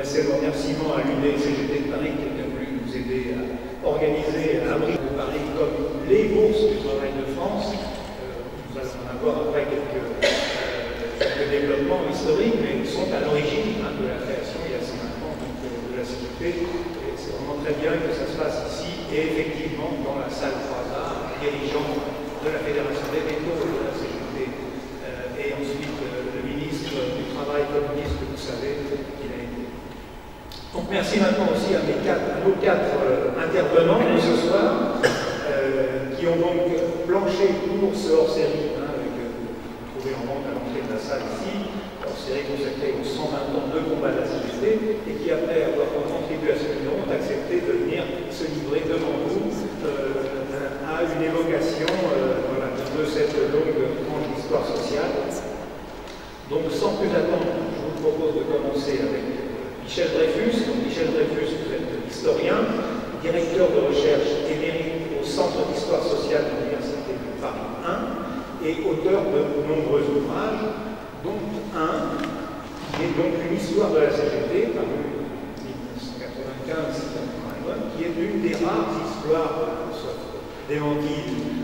m'adresser le remerciement à l'UDCGT de Paris qui a bien voulu nous aider à organiser à l'abri de Paris comme les bourses du travail de France. Nous allons en avoir après quelques développements historiques, mais ils sont à l'origine de la création il y a 120 ans de la CGT. Et c'est vraiment très bien que ça se passe ici et effectivement dans la salle 3A, dirigeant de la Fédération des métaux de la CGT et ensuite le ministre du Travail communiste que vous savez qu'il a été. Donc merci maintenant aussi à nos quatre intervenants de ce soir qui ont donc planché pour ce hors-série que vous trouvez en vente à l'entrée de la salle ici, hors-série consacrée aux 120 ans de combat de la CGT et qui après avoir contribué à ce numéro ont accepté de venir se livrer devant vous à une évocation de cette longue tranche d'histoire sociale. Donc sans plus attendre, je vous propose de commencer avec Michel Dreyfus. Donc, Michel Dreyfus, vous êtes historien, directeur de recherche émérite au Centre d'histoire sociale de l'Université de Paris 1 et auteur de nombreux ouvrages, dont un qui est donc une histoire de la CGT, paru en 1995-1981, qui est une des rares histoires, sauf démentie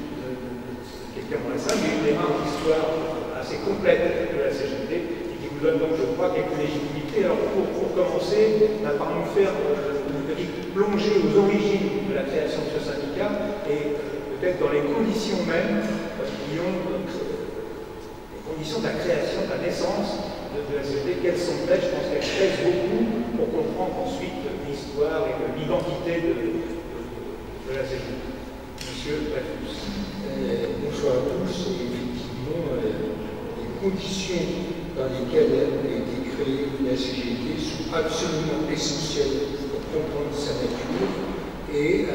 quelqu'un moins simple, mais une des rares histoires assez complète de la CGT et qui vous donne donc, je crois, quelques légitimités. Alors, pour commencer, on va par nous faire une petite plongée aux origines de la création de ce syndicat et peut-être dans les conditions mêmes qui ont les conditions de la création, de la naissance de la CGT. Quelles sont-elles? Je pense qu'elles pèsent beaucoup pour comprendre ensuite l'histoire et l'identité de la CGT. Monsieur Dreyfus. Bonsoir à tous. Effectivement, les conditions dans lesquelles a été créée la CGT sont absolument essentielles pour comprendre sa nature et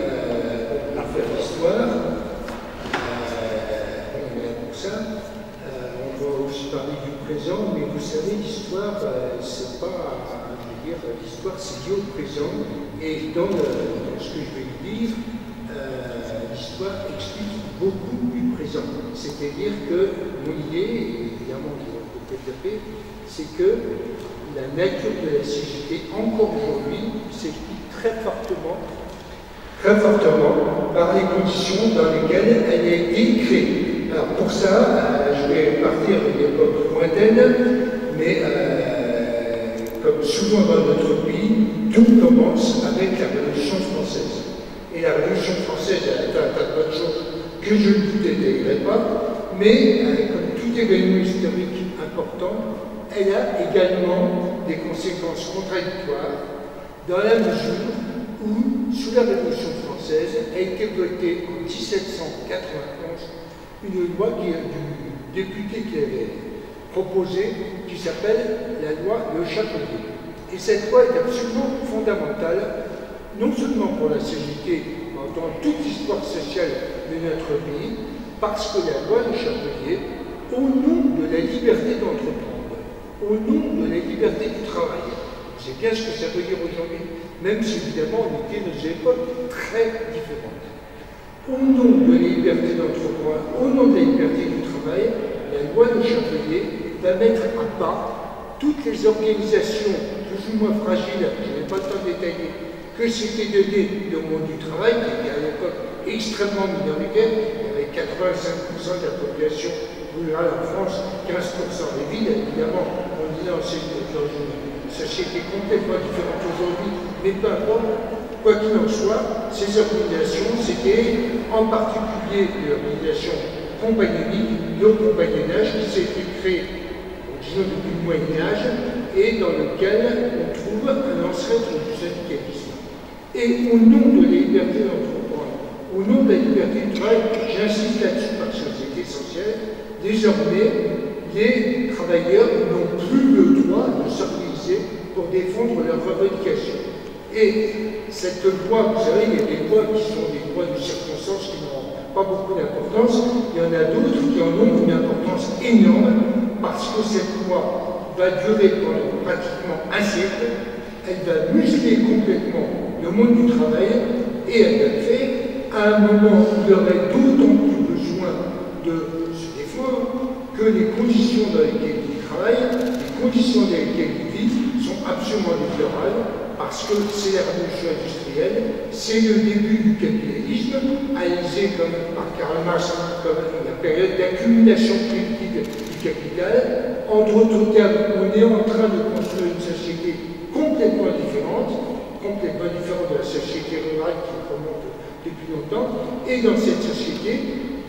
pour faire l'histoire. On est là pour ça. On va aussi parler du présent, mais vous savez, l'histoire, c'est pas, je veux dire, l'histoire c'est lié au présent. Et dans ce que je vais vous dire, l'histoire explique beaucoup du présent. C'est-à-dire que mon idée, évidemment qui va peut-être développer, c'est que la nature de la CGT, encore aujourd'hui, s'explique très fortement par les conditions dans lesquelles elle a été créée. Alors pour ça, je vais partir d'une époque lointaine, mais comme souvent dans notre pays, tout commence avec la Révolution française. Et la Révolution française, elle a fait un tas de bonnes choses que je ne vous détaillerai pas, mais comme tout événement historique important, elle a également des conséquences contradictoires dans la mesure où, sous la Révolution française, a été votée en 1791 une loi du député qui avait proposée, qui s'appelle la loi Le Chapelier. Et cette loi est absolument fondamentale, non seulement pour la CGT, mais dans toute l'histoire sociale de notre pays, parce que la loi Le Chapelier, au nom de la liberté d'entreprendre, au nom de la liberté du travail, c'est bien ce que ça veut dire aujourd'hui, même si évidemment on était dans des époques très différentes. Au nom de la liberté d'entreprendre, au nom de la liberté du travail, la loi Le Chapelier va mettre à part toutes les organisations plus ou moins fragiles, je n'ai pas le temps de détailler, que s'était donné le monde du travail, qui était à l'époque extrêmement minoritaire. Il y avait 85% de la population rurale en France, 15% des villes. Évidemment, on disait c'est une société complètement différente aujourd'hui, mais peu importe. Quoi qu'il en soit, ces organisations, c'était en particulier l'organisation compagnonnique, le compagnonnage, qui s'est créé, disons, depuis le Moyen-Âge, et dans lequel on trouve un ancêtre du syndicalisme. Et au nom de la liberté d'entreprendre, au nom de la liberté du travail, j'insiste là-dessus parce que c'est essentiel, désormais, les travailleurs n'ont plus le droit de s'organiser pour défendre leurs revendications. Et cette loi, vous savez, il y a des lois qui sont des lois de circonstances qui n'ont pas beaucoup d'importance, il y en a d'autres qui en ont une importance énorme parce que cette loi va durer pendant pratiquement un siècle, elle va muscler complètement le monde du travail et elle va le faire à un moment où il y aurait d'autant plus besoin de se défendre que les conditions dans lesquelles il travaille, les conditions dans lesquelles ils vivent sont absolument déplorables, parce que c'est la révolution industrielle, c'est le début du capitalisme, analysé comme par Karl Marx comme la période d'accumulation primitive du capital. En d'autres termes, on est en train de construire une société complètement différente de la société rurale qui remonte depuis longtemps, et dans cette société,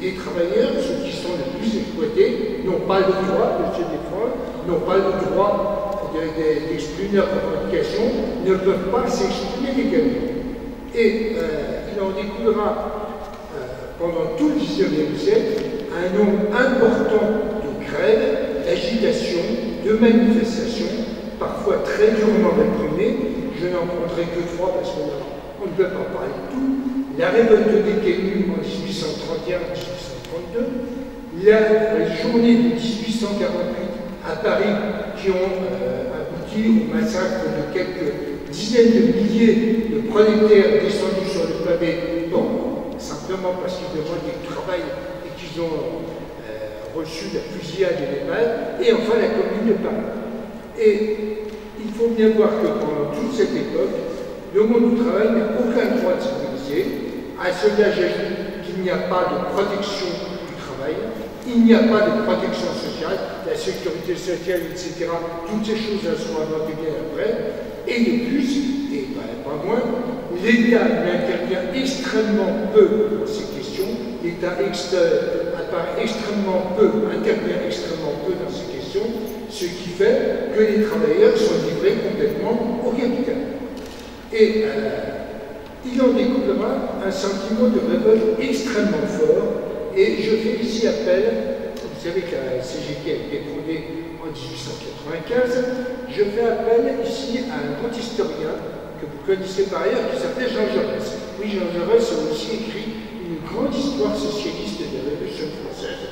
les travailleurs, ceux qui sont les plus exploités, n'ont pas le droit de se défendre, n'ont pas le droit d'exprimer leur revendication, ne peuvent pas s'exprimer légalement. Et il en découlera pendant tout le XIXe siècle un nombre important de grèves, d'agitations, de manifestations, parfois très durement réprimées. Je n'en prendrai que 3 parce qu'on ne peut pas parler de tout. La révolte des Canuts en 1831-1832, la journée de 1848 à Paris qui ont abouti au massacre de quelques dizaines de milliers de prolétaires descendus sur le pavé, simplement parce qu'ils demandaient du travail et qu'ils ont reçu la fusillade et les balles, et enfin la Commune de Paris. Et il faut bien voir que pendant toute cette époque, le monde du travail n'a aucun droit de s'organiser. À cela, j'ajoute qu'il n'y a pas de protection du travail, il n'y a pas de protection sociale, la sécurité sociale, etc. Toutes ces choses seront inventées bien après. Et de plus, et pas moins, l'État n'intervient extrêmement peu dans ces questions. L'État apparaît extrêmement peu, intervient extrêmement peu dans ces questions, ce qui fait que les travailleurs sont livrés complètement au capital. Et il en découlera un sentiment de révolte extrêmement fort, et je fais ici appel, vous savez que la CGT a été fondée en 1895, je fais appel ici à un grand historien que vous connaissez par ailleurs, qui s'appelait Jean Jaurès. Oui, Jean Jaurès a aussi écrit une grande histoire socialiste de la Révolution française,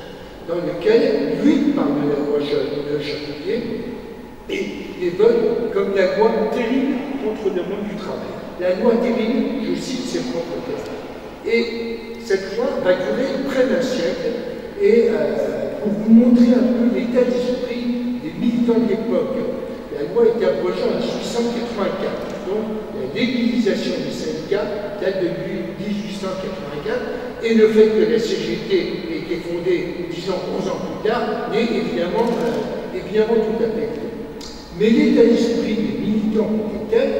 dans laquelle lui parle de la loi Chateaubriand et évoque comme la loi terrible contre le monde du travail. La loi terrible, je cite ses propres termes. Et cette loi va durer près d'un siècle, et pour vous montrer un peu l'état d'esprit des militants de l'époque, la loi a été abrogée en 1884, donc la légalisation des syndicats date de 1884, et le fait que la CGT ait été fondée 10 ans, 11 ans plus tard n'est évidemment tout à fait clé. Mais l'état d'esprit des militants était tel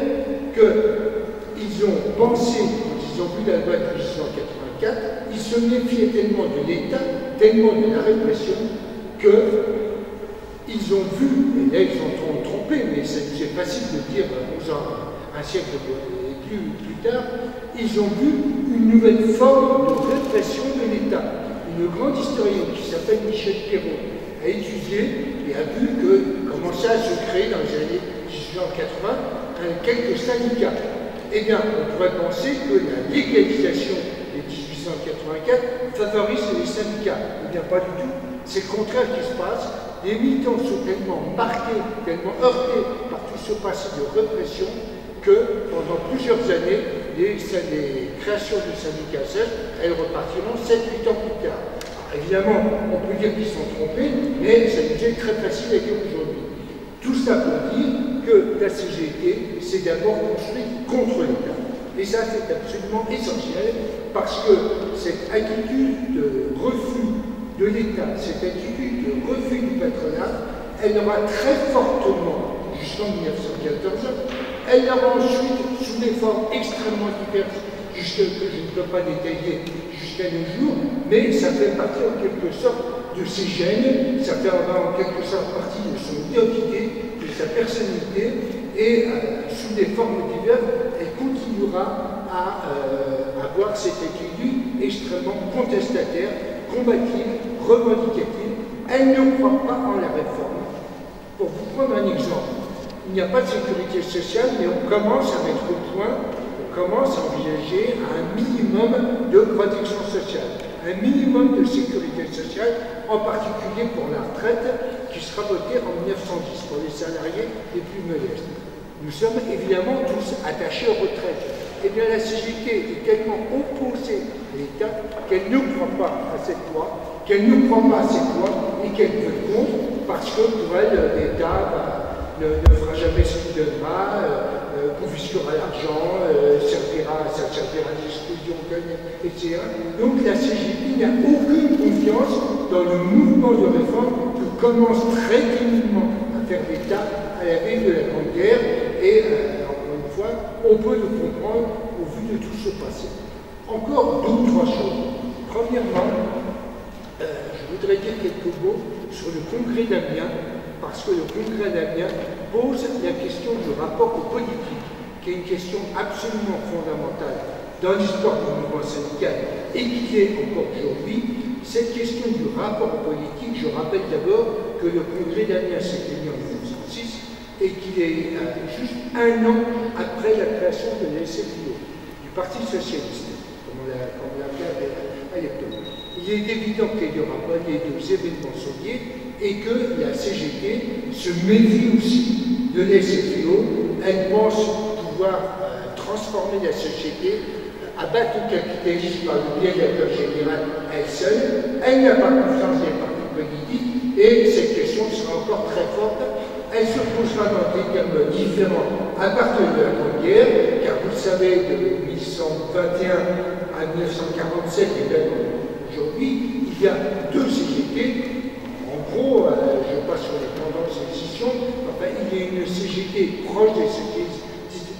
qu'ils ont pensé, quand ils ont vu la loi de 1884, ils se méfiaient tellement de l'État, tellement de la répression, qu'ils ont vu, et là ils ont trompé, mais c'est facile de dire un siècle plus tard, ils ont vu une nouvelle forme de répression de l'État. Une grande historienne qui s'appelle Michel Perrault a étudié et a vu que commençait à se créer dans les années 1880 quelques syndicats. Eh bien, on pourrait penser que la légalisation de 1884 favorise les syndicats. Eh bien, pas du tout. C'est le contraire qui se passe. Les militants sont tellement marqués, tellement heurtés par tout ce passé de répression que pendant plusieurs années, les créations de syndicats sèches, elles repartiront 7-8 ans plus tard. Alors, évidemment, on peut dire qu'ils sont trompés, mais ça nous est très facile à dire aujourd'hui. Tout ça pour dire que la CGT s'est d'abord construite contre l'État. Et ça, c'est absolument essentiel, parce que cette attitude de refus de l'État, cette attitude de refus du patronat, elle aura très fortement, jusqu'en 1914, elle aura ensuite, sous des formes extrêmement diverses, que je ne peux pas détailler jusqu'à nos jours, mais ça fait partie en quelque sorte de ses gènes, ça fait en quelque sorte partie de son identité, de sa personnalité, et sous des formes diverses, elle continuera à avoir cette attitude extrêmement contestataire, combative, revendicative. Elle ne croit pas en la réforme. Pour vous prendre un exemple, il n'y a pas de sécurité sociale, mais on commence à mettre au point, on commence à envisager un minimum de protection sociale, un minimum de sécurité sociale, en particulier pour la retraite, qui sera votée en 1910 pour les salariés les plus modestes. Nous sommes évidemment tous attachés aux retraites. eh bien la CGT est tellement opposée à l'État qu'elle ne croit pas à cette loi, qu'elle ne croit pas à cette loi et qu'elle veut contre parce que pour elle, l'État ne fera jamais ce qu'il donnera, confisquera l'argent, ça servira à l'exclusion, etc. Donc la CGT n'a aucune confiance dans le mouvement de réforme que commence très timidement à faire l'État à la veille de la Grande Guerre et encore une fois, on peut le comprendre au vu de tout ce passé. Encore deux ou trois choses. Premièrement, je voudrais dire quelques mots sur le congrès d'Amiens, parce que le congrès d'Amiens pose la question du rapport au politique, qui est une question absolument fondamentale dans l'histoire du mouvement syndical et qui est encore aujourd'hui. Cette question du rapport politique, je rappelle d'abord que le congrès d'Amiens s'est tenu en 1906 et qu'il est juste un an après la création de la SFIO, du Parti Socialiste, comme on l'a fait à l'époque. Il est évident qu'il y aura pas les deux événements soviétiques et que la CGT se méfie aussi de la SFIO. Elle pense pouvoir transformer la société, abattre le capitalisme par le biais de la générale à elle seule. Elle n'a pas confiance des partis politiques et cette question sera encore très forte. Elle se posera dans des termes différents à partir de la Grande Guerre, car vous le savez, de 1821 à 1947 et même aujourd'hui, il y a deux CGT. En gros, je passe sur les tendances de scission, enfin, il y a une CGT proche des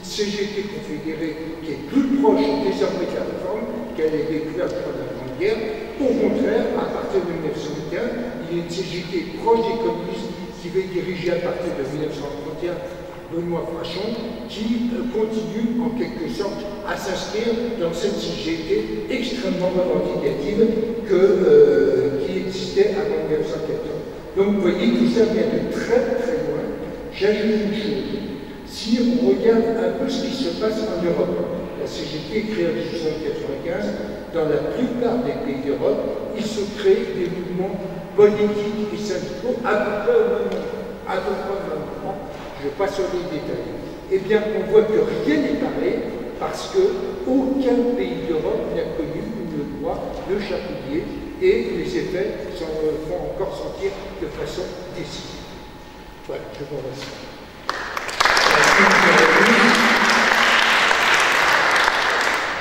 CGT confédérées qui est plus proche désormais de la réforme qu'elle est découverte pendant la Grande Guerre. Au contraire, à partir de 1921, il y a une CGT proche des communistes qui va être dirigée à partir de 1931 Benoît Frachon, qui continue en quelque sorte à s'inscrire dans cette CGT extrêmement revendicative qui existait avant 1914. Donc vous voyez, tout ça vient de très très loin. J'ajoute une chose, si on regarde un peu ce qui se passe en Europe, la CGT est créée en 1995, dans la plupart des pays d'Europe, il se crée des mouvements politiques et syndicaux à peu près au même moment. Je passe sur les détails. Eh bien, on voit que rien n'est pareil parce qu'aucun pays d'Europe n'a connu une loi de Chapelier et les effets s'en font encore sentir de façon décisive. Voilà, je vous remercie.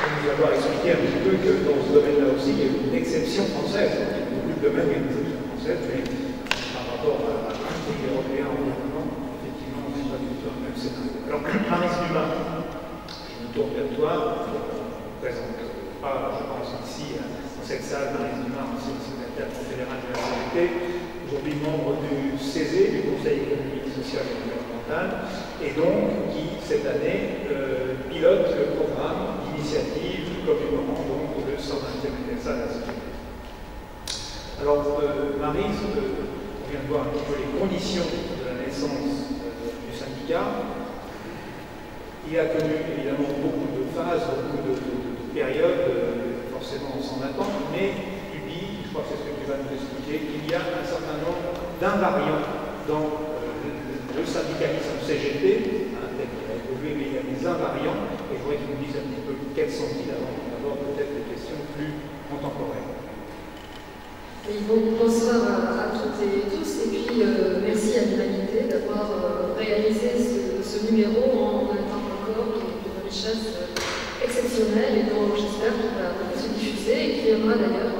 Nous avoir expliqué un petit peu que dans ce domaine-là aussi, il y a une exception française. Il y a beaucoup de domaines, il y a une exception française, mais par rapport à un pays européen environnement, effectivement, on n'est pas du tout dans le même scénario. Alors, Marie Dumas, je me tourne vers toi. On ne présente pas, je pense, ici, dans cette salle, Marie Dumas, ancienne secrétaire confédérale de la CGT, aujourd'hui membre du CESE, du Conseil économique, social et environnemental, et donc qui, cette année, pilote le programme d'initiative commémorant donc le 120e anniversaire de la CGT. Alors, Marie, on vient de voir un petit peu les conditions de la naissance du syndicat. Il a connu évidemment beaucoup de phases, beaucoup de périodes, forcément sans attendre, mais je crois que c'est ce que tu vas nous expliquer, qu'il y a un certain nombre d'invariants dans le syndicalisme CGT, tel qu'il a évolué, mais il y a des invariants, et je voudrais que tu nous dises un petit peu quels sont-ils avant d'abord peut-être des questions plus contemporaines. Oui, bonsoir à toutes et tous, et puis merci à l'Humanité d'avoir réalisé ce numéro en un temps record, qui est d'une richesse exceptionnelle et dont j'espère qu'il va se diffuser et qui aura d'ailleurs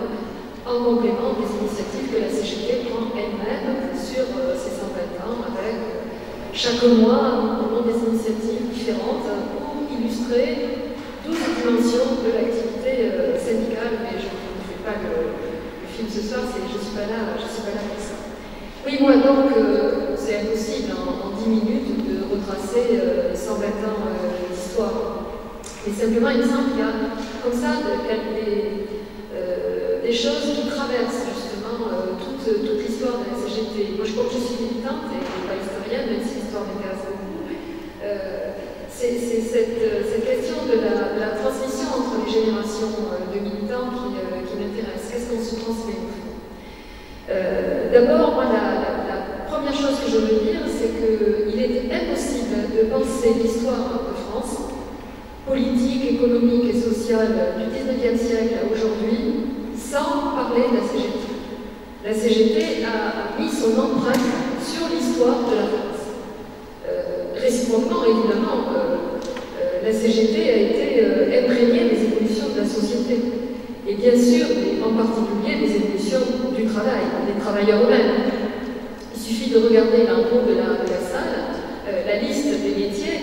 en complément des initiatives que la CGT prend elle-même sur ses 120 ans, avec chaque mois un nombre des initiatives différentes pour illustrer 12 dimensions de l'activité syndicale, mais je ne fais pas le film ce soir, je ne suis pas là pour ça. Oui, moi donc, c'est impossible en 10 minutes de retracer 120 ans d'histoire. Mais simplement, il me semble qu'il y a comme ça des choses qui traversent justement toute l'histoire de la CGT. Moi, je crois que je suis militante et pas historienne, même si l'histoire m'intéresse beaucoup. C'est cette question de la transmission entre les générations de militants qui m'intéresse. Qu'est-ce qu'on se transmet au fond? D'abord, moi, la première chose que je veux dire, c'est qu'il est impossible de penser l'histoire de France politique, économique et sociale du 19e siècle à aujourd'hui sans parler de la CGT. La CGT a mis son empreinte sur l'histoire de la France. Réciproquement, évidemment, la CGT a été imprégnée des évolutions de la société. Et bien sûr, en particulier, des évolutions du travail, des travailleurs eux-mêmes. Il suffit de regarder en haut de la salle la liste des métiers.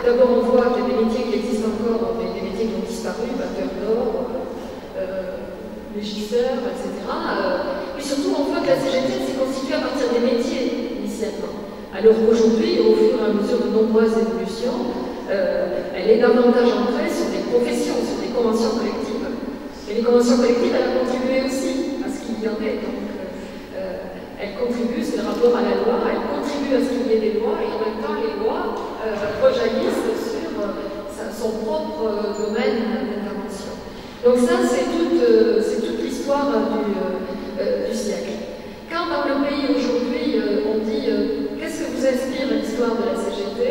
D'abord, on voit qu'il y a des métiers qui existent encore, des métiers qui ont disparu, batteur d'or, régisseur, etc. Mais surtout, on voit que la CGT s'est constituée à partir des métiers, initialement. Alors qu'aujourd'hui, au fur et à mesure de nombreuses évolutions, elle est davantage ancrée sur des professions, sur des conventions collectives. Et les conventions collectives, elle a contribué aussi à ce qu'il y en ait. Donc, elle contribue, c'est le rapport à la loi, elle contribue à ce qu'il y ait des lois, et en même temps, les lois rejaillissent sur son propre domaine d'intervention. Donc ça, c'est toute l'histoire du siècle. Quand dans le pays aujourd'hui, on dit qu'est-ce que vous inspire l'histoire de la CGT,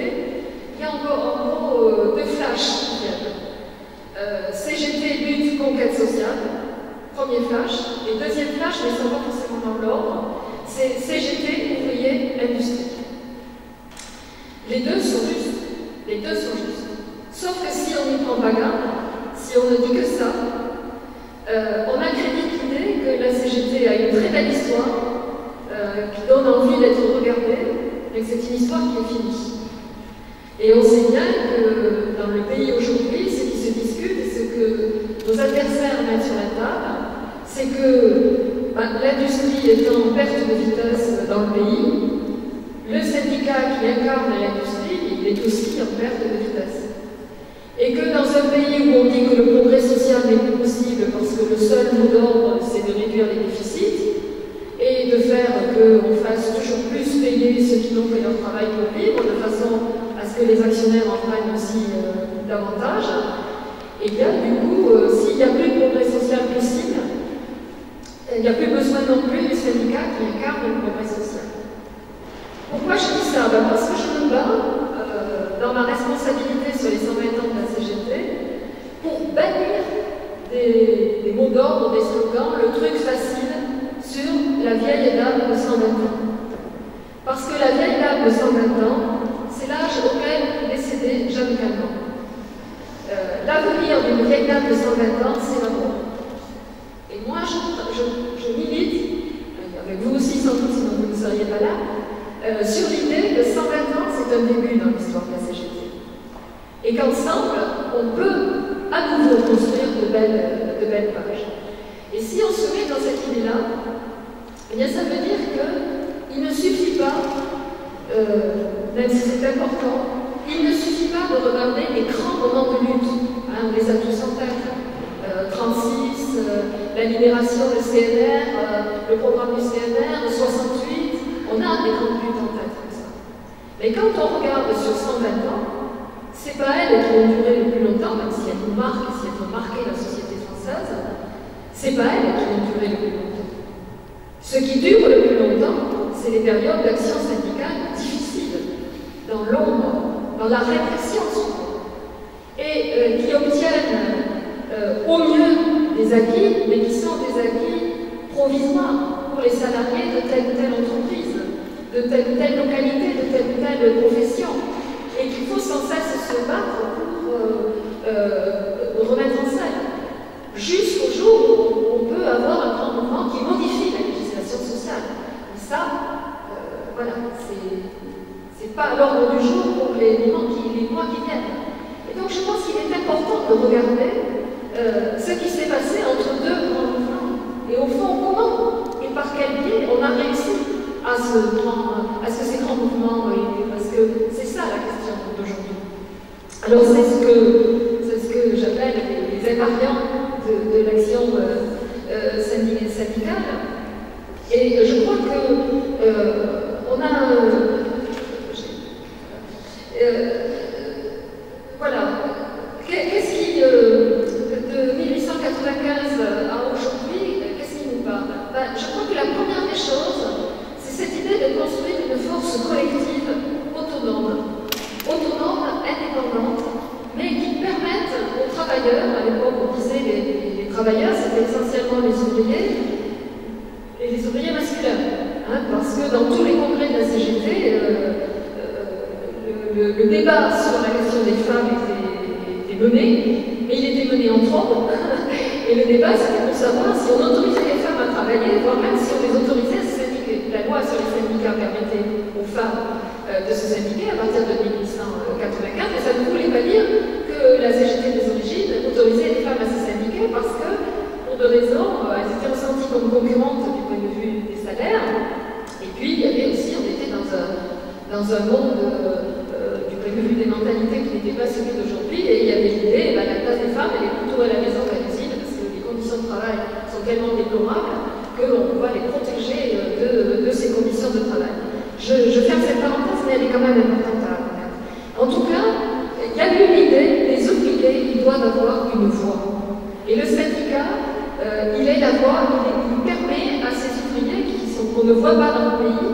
il y a encore en gros deux flashs qui viennent. CGT lutte conquête sociale, premier flash, et deuxième flash, mais ils ne sont pas forcément dans l'ordre, c'est CGT ouvrier industrie. Les deux sont justes, les deux sont justes. Sauf que si on n'y prend pas garde, si on ne dit que ça, on accrédite l'idée que la CGT a une très belle histoire, qui donne envie d'être regardée, mais que c'est une histoire qui est finie. Et on sait bien que dans le pays aujourd'hui, ce qui se discute, ce que nos adversaires mettent sur la table, c'est que l'industrie est en perte de vitesse dans le pays, le syndicat qui incarne l'industrie, il est aussi en perte de vitesse. Et que dans un pays où on dit que le progrès social n'est plus possible parce que le seul mot d'ordre, c'est de réduire les déficits, et de faire qu'on fasse toujours plus payer ceux qui n'ont fait leur travail pour vivre, de façon à ce que les actionnaires en prennent aussi davantage, et bien du coup, s'il n'y a plus de progrès social possible, il n'y a plus besoin non plus du syndicat qui incarne le progrès social. Pourquoi je dis ça? Parce que je me bats dans ma responsabilité sur les 120 ans de la CGT pour bannir des mots d'ordre, des slogans, le truc facile sur la vieille dame de 120 ans. Parce que la vieille dame de 120 ans, c'est l'âge auquel est décédé Jeanne Calment. L'avenir d'une vieille dame de 120 ans, c'est la mort. Et moi, je milite, avec vous aussi sans doute, sinon vous ne seriez pas là, sur l'idée que 120 ans, c'est un début dans l'histoire de la CGT. Et qu'ensemble, on peut à nouveau construire de belles pages. Et si on se met dans cette idée-là, eh bien ça veut dire qu'il ne suffit pas, même si c'est important, il ne suffit pas de regarder les grands moments de lutte. Hein, on les a tous en tête. 36, la libération du CNR, le programme du CNR, 68, on a des grandes luttes en tête comme ça. Mais quand on regarde sur 120 ans, c'est pas elles qui ont duré le plus longtemps, même si elles nous marquent, si elles ont marqué la société française, c'est pas elles qui ont duré le plus longtemps. Ce qui dure le plus longtemps, c'est les périodes d'action syndicale difficiles, dans l'ombre, dans la répression souvent, et qui obtiennent au mieux des acquis, mais qui sont des acquis provisoires pour les salariés de telle ou telle entreprise, de telle ou telle localité, de telle ou telle profession, et qu'il faut sans cesse se battre pour remettre en scène, jusqu'au jour où on peut avoir un grand mouvement qui modifie la législation sociale. Et ça, voilà, c'est pas à l'ordre du jour pour les mois qui viennent. Et donc je pense qu'il est important de regarder ce qui s'est passé entre deux grands mouvements. Et au fond, comment et par quel biais on a réussi à ce que ces grands mouvements parce que c'est ça la question d'aujourd'hui. Alors c'est ce que j'appelle les invariants de l'action syndicale. Et je crois que on a voilà. Qu'est-ce qui de 1895 à aujourd'hui, qu'est-ce qui nous parle? Je crois que la première des choses, c'est cette idée de construire une force collective autonome, indépendante, mais qui permet travailleurs, à l'époque on disait les travailleurs, c'était essentiellement les ouvriers, et les ouvriers masculins. Hein, parce que dans tous les congrès de la CGT, le débat sur la question des femmes était mené, mais il était mené en trop. Et le débat, c'était pour savoir si on autorisait les femmes à travailler, voire même si on les autorisait à se syndiquer. La loi sur les syndicats permettait aux femmes de se syndiquer à partir de 1884, mais ça ne voulait pas dire que la CGT des origines autorisait les femmes à se syndiquer parce que, pour deux raisons, elles étaient ressenties comme concurrentes du point de vue des salaires, et puis il y avait aussi, on était dans un monde du point de vue des mentalités qui n'était pas celui d'aujourd'hui, et il y avait l'idée, la place des femmes, elle est plutôt à la maison qu'à l'usine, parce que les conditions de travail sont tellement déplorables qu'on va les protéger de ces conditions de travail. Je ferme cette parenthèse, mais elle est quand même importante à reconnaître. En tout cas, il y a eu l'idée, les ouvriers, ils doivent avoir une voix. Et le syndicat, il est la voix, il permet à ces ouvriers qu'on ne voit pas dans le pays,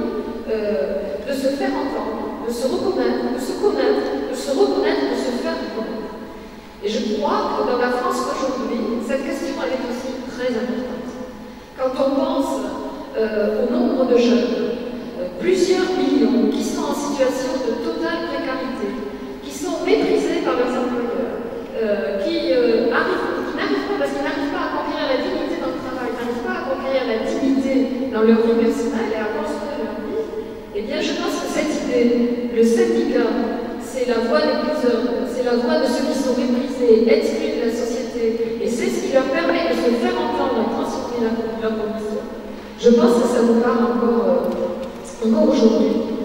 de se faire entendre, de se reconnaître, de se connaître, de se reconnaître, de se faire reconnaître. Et je crois que dans la France d'aujourd'hui, cette question elle est aussi très importante. Quand on pense au nombre de jeunes, plusieurs millions qui sont en situation de totale précarité, qui sont méprisés par leurs employeurs, qui n'arrivent pas parce qu'ils n'arrivent pas à conquérir la dignité dans le travail, n'arrivent pas à conquérir la dignité dans leur vie personnelle et à construire leur vie, eh bien je pense que cette idée, le syndicat, c'est la voix des plus humbles, c'est la voix de ceux qui sont méprisés, exclus de la société, et c'est ce qui leur permet de se faire entendre et transformer leur condition. Je pense que ça nous parle encore aujourd'hui.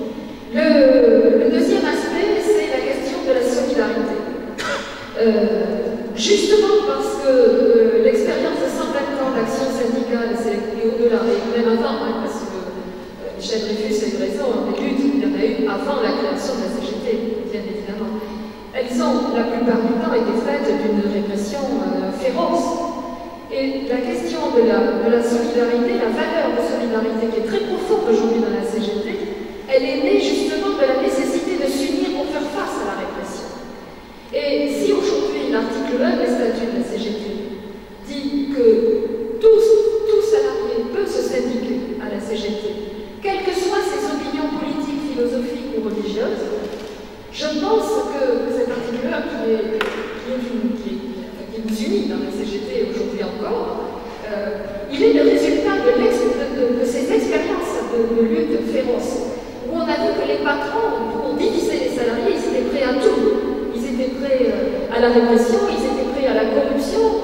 Le deuxième aspect, c'est la question de la solidarité. Justement parce que l'expérience de 120 ans d'action syndicale, et au-delà, et même avant, hein, parce que Michel Dreyfus a eu raison, des luttes, il y en a eu avant la création de la CGT, bien évidemment. Elles ont, la plupart du temps, été faites d'une répression féroce. Et la question de la solidarité, la valeur de solidarité qui est très profonde aujourd'hui dans la CGT, elle est née justement de la nécessité de s'unir pour faire face à la répression. Et si aujourd'hui l'article 1 des statuts de la CGT dit que tout salarié peut se syndiquer à la CGT, quelles que soient ses opinions politiques, philosophiques ou religieuses, je pense que cet article 1 qui nous unit dans la CGT aujourd'hui encore, il est le résultat de ces expériences de lutte féroce, où on a vu que les patrons, pour diviser les salariés, ils étaient prêts à tout. Ils étaient prêts à la répression, ils étaient prêts à la corruption,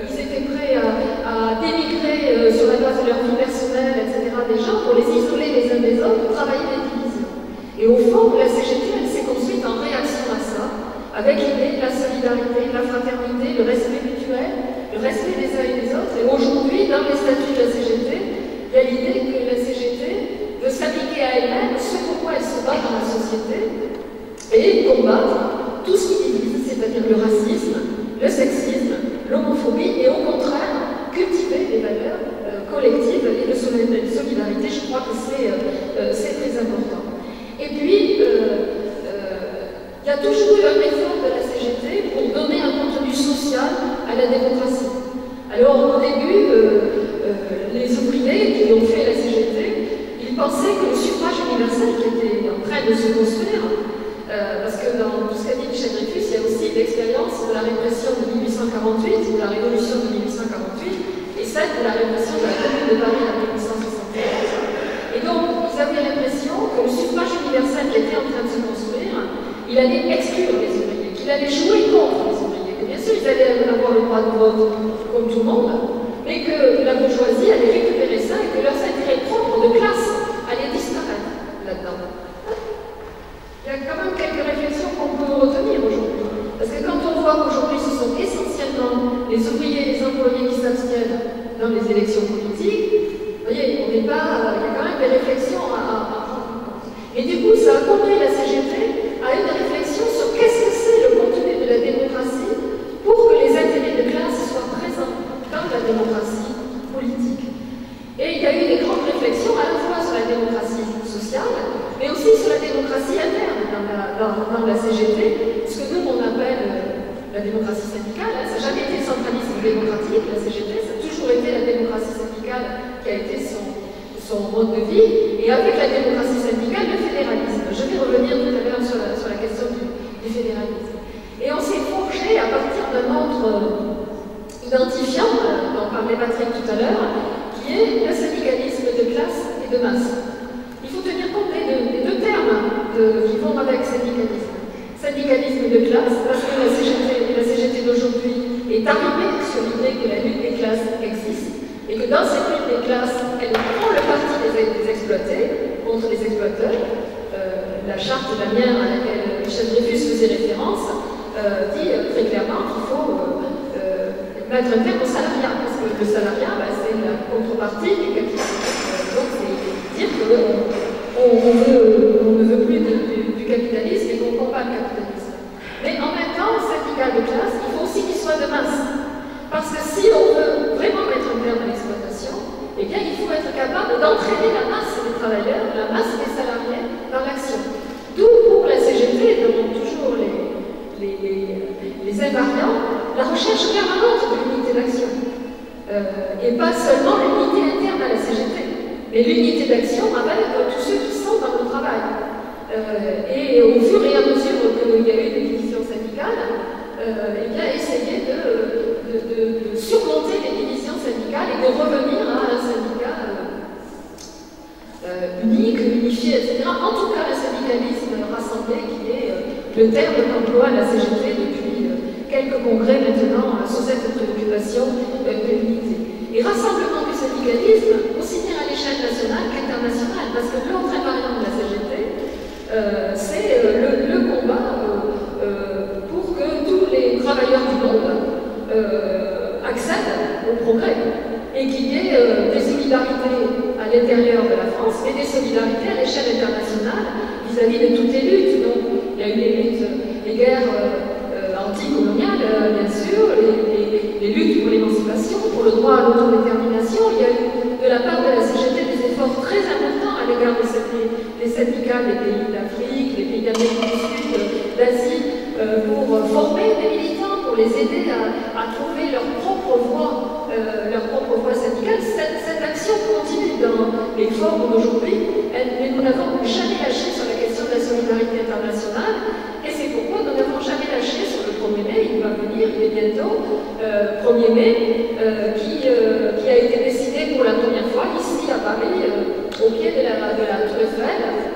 ils étaient prêts à dénigrer sur la base de leur vie personnelle, etc., des gens pour les isoler les uns des autres, pour travailler les divisions. Et au fond, la CGT, elle s'est construite en réaction à ça, avec l'idée de la solidarité, de la fraternité, le respect mutuel, le respect des uns et des autres. Et aujourd'hui, dans les statuts de la CGT, il y a l'idée que la CGT veut s'appliquer à elle-même ce pourquoi elle se bat dans la société et combattre tout ce qui divise, c'est-à-dire le racisme, le sexisme, l'homophobie, et au contraire, cultiver les valeurs collectives et de solidarité. Je crois que c'est très important. Et puis, il y a toujours eu un effort de la CGT pour donner un contenu social à la démocratie. Alors, au début, les ouvriers qui ont fait la CGT, ils pensaient que le suffrage universel qui était en train de se construire, parce que dans tout ce qu'a dit Michel Dreyfus, il y a aussi l'expérience de la répression de 1848, de la révolution de 1848, et celle de la répression de la Commune de Paris en 1871. Et donc, ils avaient l'impression que le suffrage universel qui était en train de se construire, il allait exclure les ouvriers, qu'il allait jouer contre les ouvriers, que bien sûr ils allaient avoir le droit de vote comme tout le monde, mais que la bourgeoisie allait récupérer ça et que leurs intérêts propres de classe allaient disparaître là-dedans. Il y a quand même quelques réflexions qu'on peut retenir aujourd'hui. Parce que quand on voit qu'aujourd'hui ce sont essentiellement les ouvriers et les employés qui s'abstiennent dans les élections politiques, vous voyez, il y a quand même des réflexions à prendre en compte. Et du coup, ça a conduit la CGT à une réflexion sur qu'est-ce que c'est le contenu de la démocratie pour que les intérêts de classe soient présents dans la démocratie politique. Et il y a eu des grandes réflexions à la fois sur la démocratie sociale, mais aussi sur la démocratie interne dans la CGT, ce que nous on appelle la démocratie syndicale, hein, ça n'a jamais été le centralisme démocratique, la CGT, ça a toujours été la démocratie syndicale qui a été son mode de vie, et avec la démocratie syndicale, le fédéralisme. Je vais revenir tout à l'heure sur la question du fédéralisme. Et on s'est forgé à partir d'un autre identifiant, dont parlait Patrick tout à l'heure, qui est le syndicalisme de classe et de masse. Il faut tenir compte des deux termes qui vont avec syndicalisme. Syndicalisme de classe, parce que la CGT d'aujourd'hui est arrivée sur l'idée que la lutte des classes existe, et que dans cette lutte des classes, elle prend le parti des exploités contre les exploiteurs. La charte d'Amiens à laquelle Michel Dreyfus faisait référence dit très clairement qu'il faut mettre un terme au salariat, parce que le salariat, c'est la contrepartie du capitalisme. Donc c'est dire qu'on ne veut plus du capitalisme et qu'on combat le capitalisme. Mais en même temps, syndicat de classe, il faut aussi qu'il soit de masse. Parce que si on veut vraiment mettre un terme à l'exploitation, eh bien il faut être capable d'entraîner la masse des travailleurs, la masse des salariés dans l'action. D'où pour la CGT, dont toujours les invariants, la recherche permanente de l'unité d'action. Et pas seulement l'unité interne à la CGT, mais l'unité d'action avec tous ceux qui sont dans le travail. Et au fur et à mesure qu'il y a eu une division syndicale, eh bien essayer de surmonter les divisions syndicales et de revenir à un syndicat unique, unifié, etc. En tout cas, le syndicalisme rassemblé qui est le terme qu'emploie la CGT depuis quelques congrès maintenant sous cette préoccupation de l'unité. Et rassemblement du syndicalisme, aussi bien à l'échelle nationale qu'internationale, parce que l'autre invariant de la CGT, c'est le combat pour que tous les travailleurs du monde accèdent au progrès et qu'il y ait des solidarités à l'intérieur de la France et des solidarités à l'échelle internationale vis-à-vis de toutes les luttes. Donc, il y a eu les guerres anticoloniales, bien sûr, les luttes pour l'émancipation, pour le droit à l'autodétermination. Il y a eu de la part de la CGT des efforts très importants à l'égard des syndicats des pays d'Afrique, des pays d'Amérique du Sud, d'Asie, pour former des militants, pour les aider à trouver leur propre voie syndicale. Cette action continue dans les formes d'aujourd'hui, mais nous n'avons jamais lâché sur la question de la solidarité internationale, et c'est pourquoi nous n'avons jamais lâché sur le 1er mai, il va venir, il est bientôt, 1er mai, qui a été décidé pour la première fois ici à Paris, au pied de la Tour Eiffel,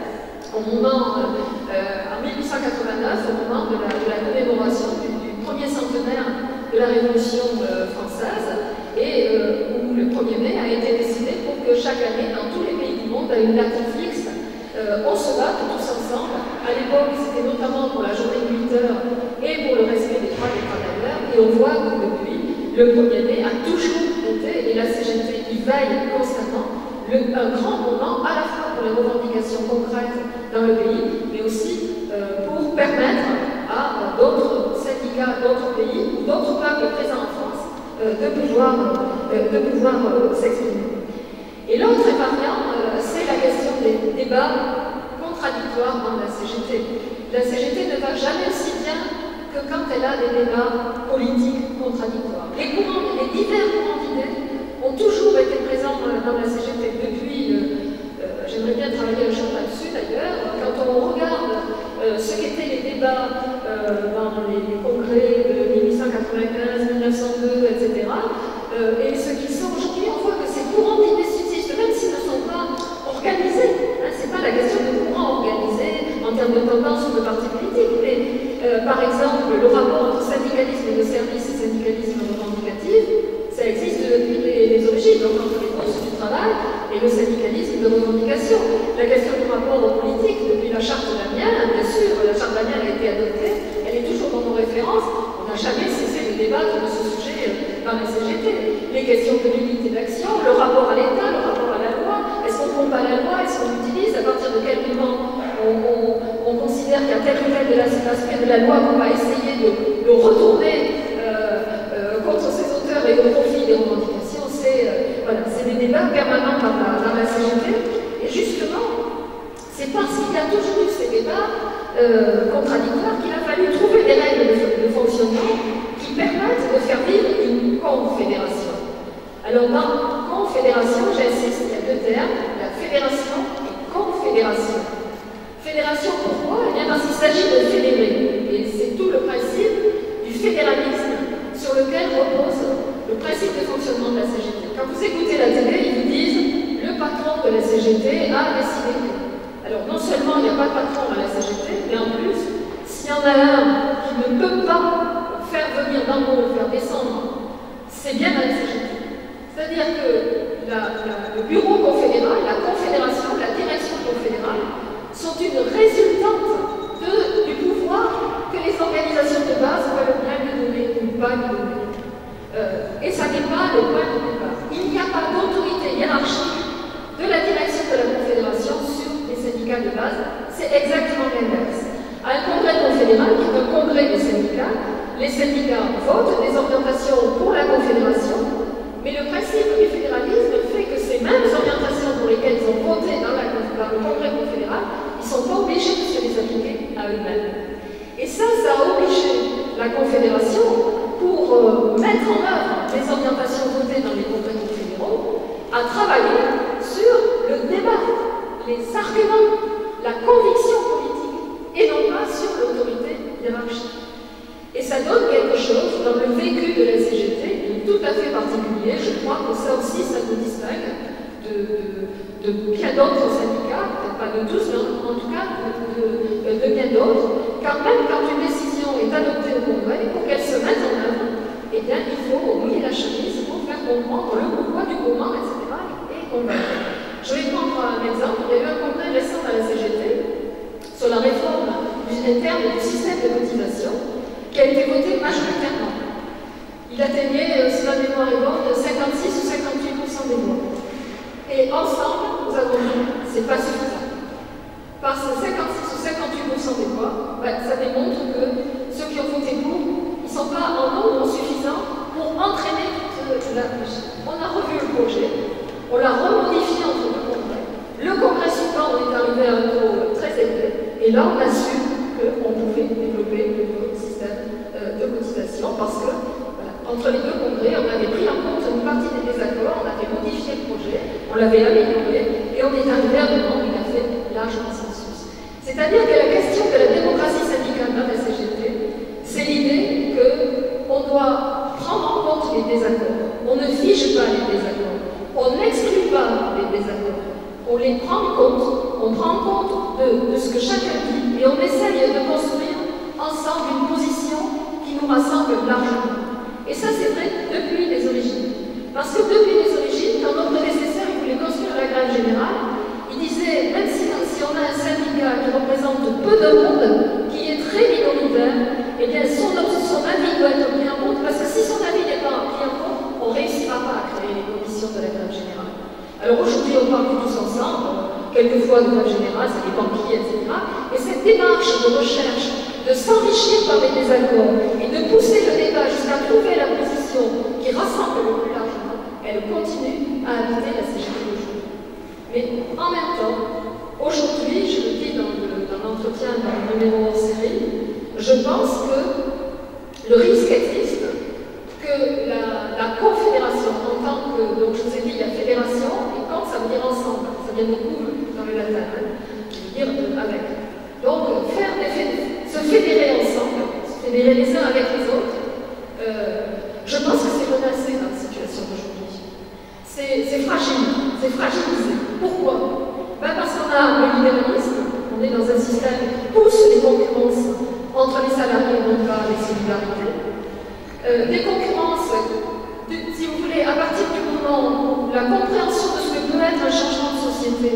au moment, en 1889, au moment de la commémoration du premier centenaire de la Révolution française, et où le 1er mai a été décidé pour que chaque année, dans tous les pays du monde, à une date fixe, on se batte tous ensemble. À l'époque, c'était notamment pour la journée de 8 heures et pour le respect des droits des travailleurs, et on voit que depuis, le 1er mai a toujours été, et la CGT y veille constamment, un grand moment à la fois pour les revendications concrètes dans le pays, mais aussi pour permettre à d'autres syndicats, d'autres pays ou d'autres peuples présents en France de pouvoir s'exprimer. Et l'autre invariant, c'est la question des débats contradictoires dans la CGT. La CGT ne va jamais aussi bien que quand elle a des débats politiques contradictoires. Les divers courants d'idées ont toujours été présents dans la CGT depuis, j'aimerais bien travailler un jour là-dessus d'ailleurs, quand on regarde ce qu'étaient les débats dans les congrès de 1895, 1902, etc., et ce qu'ils sont aujourd'hui, on voit que ces courants d'idées subsistent, même s'ils ne sont pas organisés. Hein, ce n'est pas la question de courants organisés en termes de tendance ou de parti politique, mais par exemple, le rapport entre syndicalisme et de service et syndicalisme revendicatif, ça existe depuis les origines, donc entre les bourses du travail et le syndicalisme de revendication. La question du rapport aux politiques, depuis la charte d'Amiens, bien sûr, la charte d'Amiens a été adoptée, elle est toujours dans nos références, on n'a jamais cessé de débattre de ce sujet dans la CGT. Les questions de l'unité d'action, le rapport à l'État, le rapport à la loi, est-ce qu'on combat la loi, est-ce qu'on l'utilise, à partir de quel moment on considère qu'il y a tel ou tel de l'aspect de la loi qu'on va essayer de retourner contre ses auteurs et au profit des revendications. C'est des débats permanents dans la CGT. Et justement, c'est parce qu'il y a toujours eu ces débats contradictoires qu'il a fallu trouver des règles de fonctionnement s'agit de fédérer. Et c'est tout le principe du fédéralisme sur lequel repose le principe de fonctionnement de la CGT. Quand vous écoutez la télé, ils vous disent le patron de la CGT a décidé que. Alors non seulement il n'y a pas de patron à la CGT, mais en plus, s'il y en a un qui ne peut pas faire venir d'en haut, faire descendre, c'est bien la CGT. C'est-à-dire que le bureau confédéral, la confédération, la direction confédérale sont une résultante du pouvoir que les organisations de base veulent bien lui donner ou pas lui donner. Et ça n'est pas le point de départ. Il n'y a pas d'autorité hiérarchique de la direction de la confédération sur les syndicats de base. C'est exactement l'inverse. À un congrès confédéral, qui est un congrès des syndicats, les syndicats votent des orientations pour la confédération. Mais le principe du fédéralisme fait que ces mêmes orientations pour lesquelles ils ont voté dans le congrès confédéral, ils ne sont pas obligés de se les appliquer à eux-mêmes. Et ça a obligé la confédération, pour mettre en œuvre les orientations votées dans les congrès confédéraux, à travailler sur le débat, les arguments, la conviction politique, et non pas sur l'autorité hiérarchique. Et ça donne quelque chose dans le vécu de la CGT de tout à fait particulier. Je crois que ça aussi, ça nous distingue de bien d'autres syndicats, peut-être pas de tous, mais en tout cas de bien d'autres, car même quand une décision est adoptée au Congrès, pour qu'elle se mette en œuvre, eh bien, il faut mouiller la chemise pour faire comprendre le pourquoi du comment, etc. et convaincre. Je vais prendre un exemple. Il y a eu un congrès récent à la CGT sur la réforme interne du système de cotisation, qui a été voté majoritairement. Il atteignait, si ma mémoire est bonne, 56 ou 58% des voix. Et ensemble, nous avons dit, c'est pas suffisant. Parce que 56 ou 58% des voix, ça démontre que ceux qui ont voté pour, ils ne sont pas en nombre suffisant pour entraîner toute la machine. On a revu le projet, on l'a remodifié entre deux congrès. Le congrès suivant, on est arrivé à un taux très élevé, et là, on a su qu'on pouvait développer le système de cotisation parce que, voilà, entre les deux congrès, on avait pris en compte une partie des désaccords, on avait modifié le projet, on l'avait amélioré et on est arrivé à un moment où il a fait large consensus. C'est-à-dire que la question de la démocratie syndicale dans la CGT, c'est l'idée qu'on doit prendre en compte les désaccords. On ne fige pas les désaccords, on n'exclut pas les désaccords. On les prend en compte, on prend en compte de ce que chacun dit et on essaye de construire ensemble une position qui nous rassemble largement. Et ça, c'est vrai depuis les origines. Parce que depuis les origines, quand notre prédécesseur voulait construire la grève générale, il disait, même si on a un syndicat qui représente peu de monde, qui est très minoritaire, eh bien son avis doit être pris en compte, parce que si son avis n'est pas pris en compte, on ne réussira pas à créer les conditions de la grève générale. Alors aujourd'hui, on parle tous ensemble, quelquefois de grève générale, ça dépend qui, etc. Et cette démarche de recherche, de s'enrichir par les désaccords et de pousser le débat jusqu'à trouver la position qui rassemble le plus largement, elle continue à habiter la CGT d'aujourd'hui. Mais en même temps, aujourd'hui, je le dis dans l'entretien dans le numéro hors série, je pense que le risque existe que la confédération, en tant que, donc je vous ai dit, la fédération, et quand ça veut dire ensemble, ça vient beaucoup dans le latin, je veux dire avec. Donc, se fédérer ensemble, se fédérer les uns avec les autres, je pense que c'est menacé dans la situation d'aujourd'hui. C'est fragile, c'est fragilisé. Pourquoi? Parce qu'on a le libéralisme, on est dans un système qui pousse les concurrences entre les salariés et non pas les solidarités. Des concurrences, si vous voulez, à partir du moment où la compréhension de ce que peut être un changement de société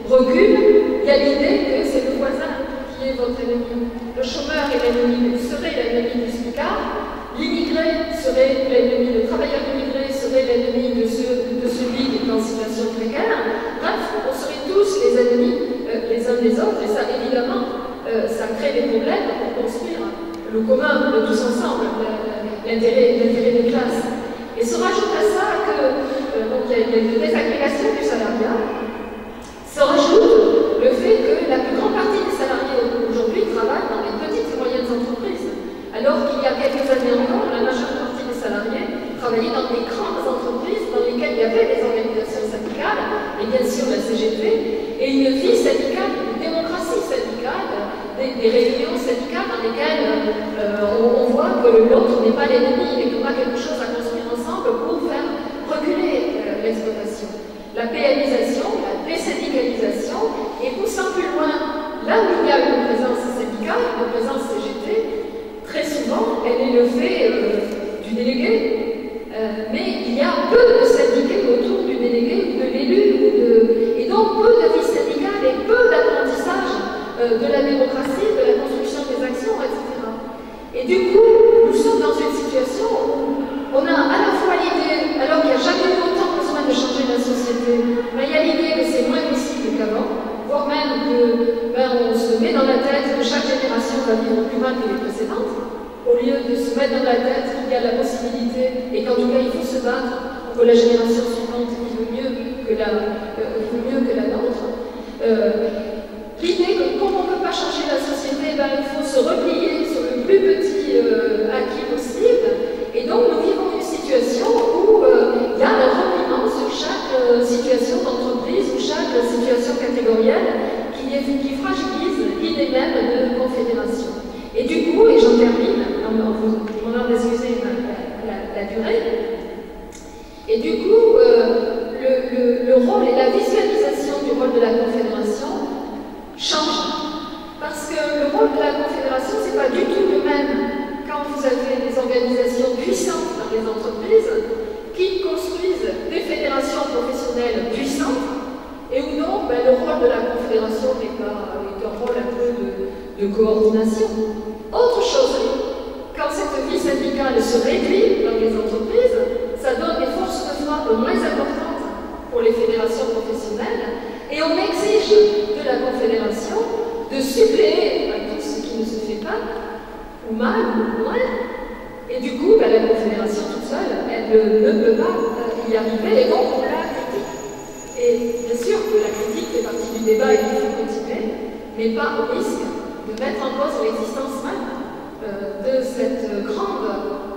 recule, il y a l'idée que c'est le voisin qui est votre ennemi. Le chômeur est l'ennemi, serait l'ennemi du smicard, l'immigré serait l'ennemi, le travailleur immigré serait l'ennemi de celui qui est en situation précaire. Bref, on serait tous les ennemis les uns des autres, et ça, évidemment, ça crée des problèmes pour construire le commun de tous ensemble, l'intérêt des classes. Et se rajoute à ça que, donc il y a une désagrégation du salariat, se rajoute le fait que la plus grande partie des salariés aujourd'hui travaillent dans les petites et moyennes entreprises, alors qu'il y a quelques années encore, la majeure partie des salariés travaillaient dans des grandes entreprises dans lesquelles il y avait des organisations syndicales, et bien sûr la CGT, et une vie syndicale, une démocratie syndicale, des réunions syndicats dans lesquels on voit que l'autre n'est pas l'ennemi, mais qu'on a quelque chose à construire ensemble pour faire reculer l'exploitation. La PMisation, la désyndicalisation, et poussant plus loin, là où il y a une présence syndicale, une présence CGT, très souvent, elle est le fait du délégué. Mais il y a peu de syndiqués autour du délégué ou de l'élu, et donc peu de vie syndicale et peu d'apprentissage de la démocratie, de la construction des actions, etc. Et du coup, nous sommes dans une situation où on a à la fois l'idée, alors qu'il n'y a jamais eu autant besoin de changer la société, mais il y a l'idée que c'est moins possible qu'avant, voire même que on se met dans la tête que chaque génération va vivre plus mal que les précédentes, au lieu de se mettre dans la tête qu'il y a la possibilité, et qu'en tout cas il faut se battre pour que la génération suivante vive mieux que la nôtre. L'idée que comme on ne peut pas changer la société, il faut se replier sur le plus petit acquis possible. Et donc nous vivons une situation où il y a un repliement sur chaque situation d'entreprise ou chaque situation catégorielle qui fragilise l'idée même de confédération. Et du coup, et j'en termine, en demandant d'excuser la durée, et du coup, le rôle et la visualisation du rôle de la confédération change. Parce que le rôle de la confédération, c'est pas du tout le même quand vous avez des organisations puissantes dans les entreprises qui construisent des fédérations professionnelles puissantes et où non, le rôle de la confédération est un rôle un peu de coordination. Autre chose, quand cette vie syndicale se réduit dans les entreprises, ça donne des forces de frappe moins importantes pour les fédérations professionnelles et on exige de la confédération de suppléer à tout ce qui ne se fait pas, ou mal, ou moins. Et du coup, la confédération toute seule, elle ne peut pas y arriver, et donc on la critique. Et bien sûr que la critique fait partie du débat et qu'il faut continuer, mais pas au risque de mettre en cause l'existence même de cette grande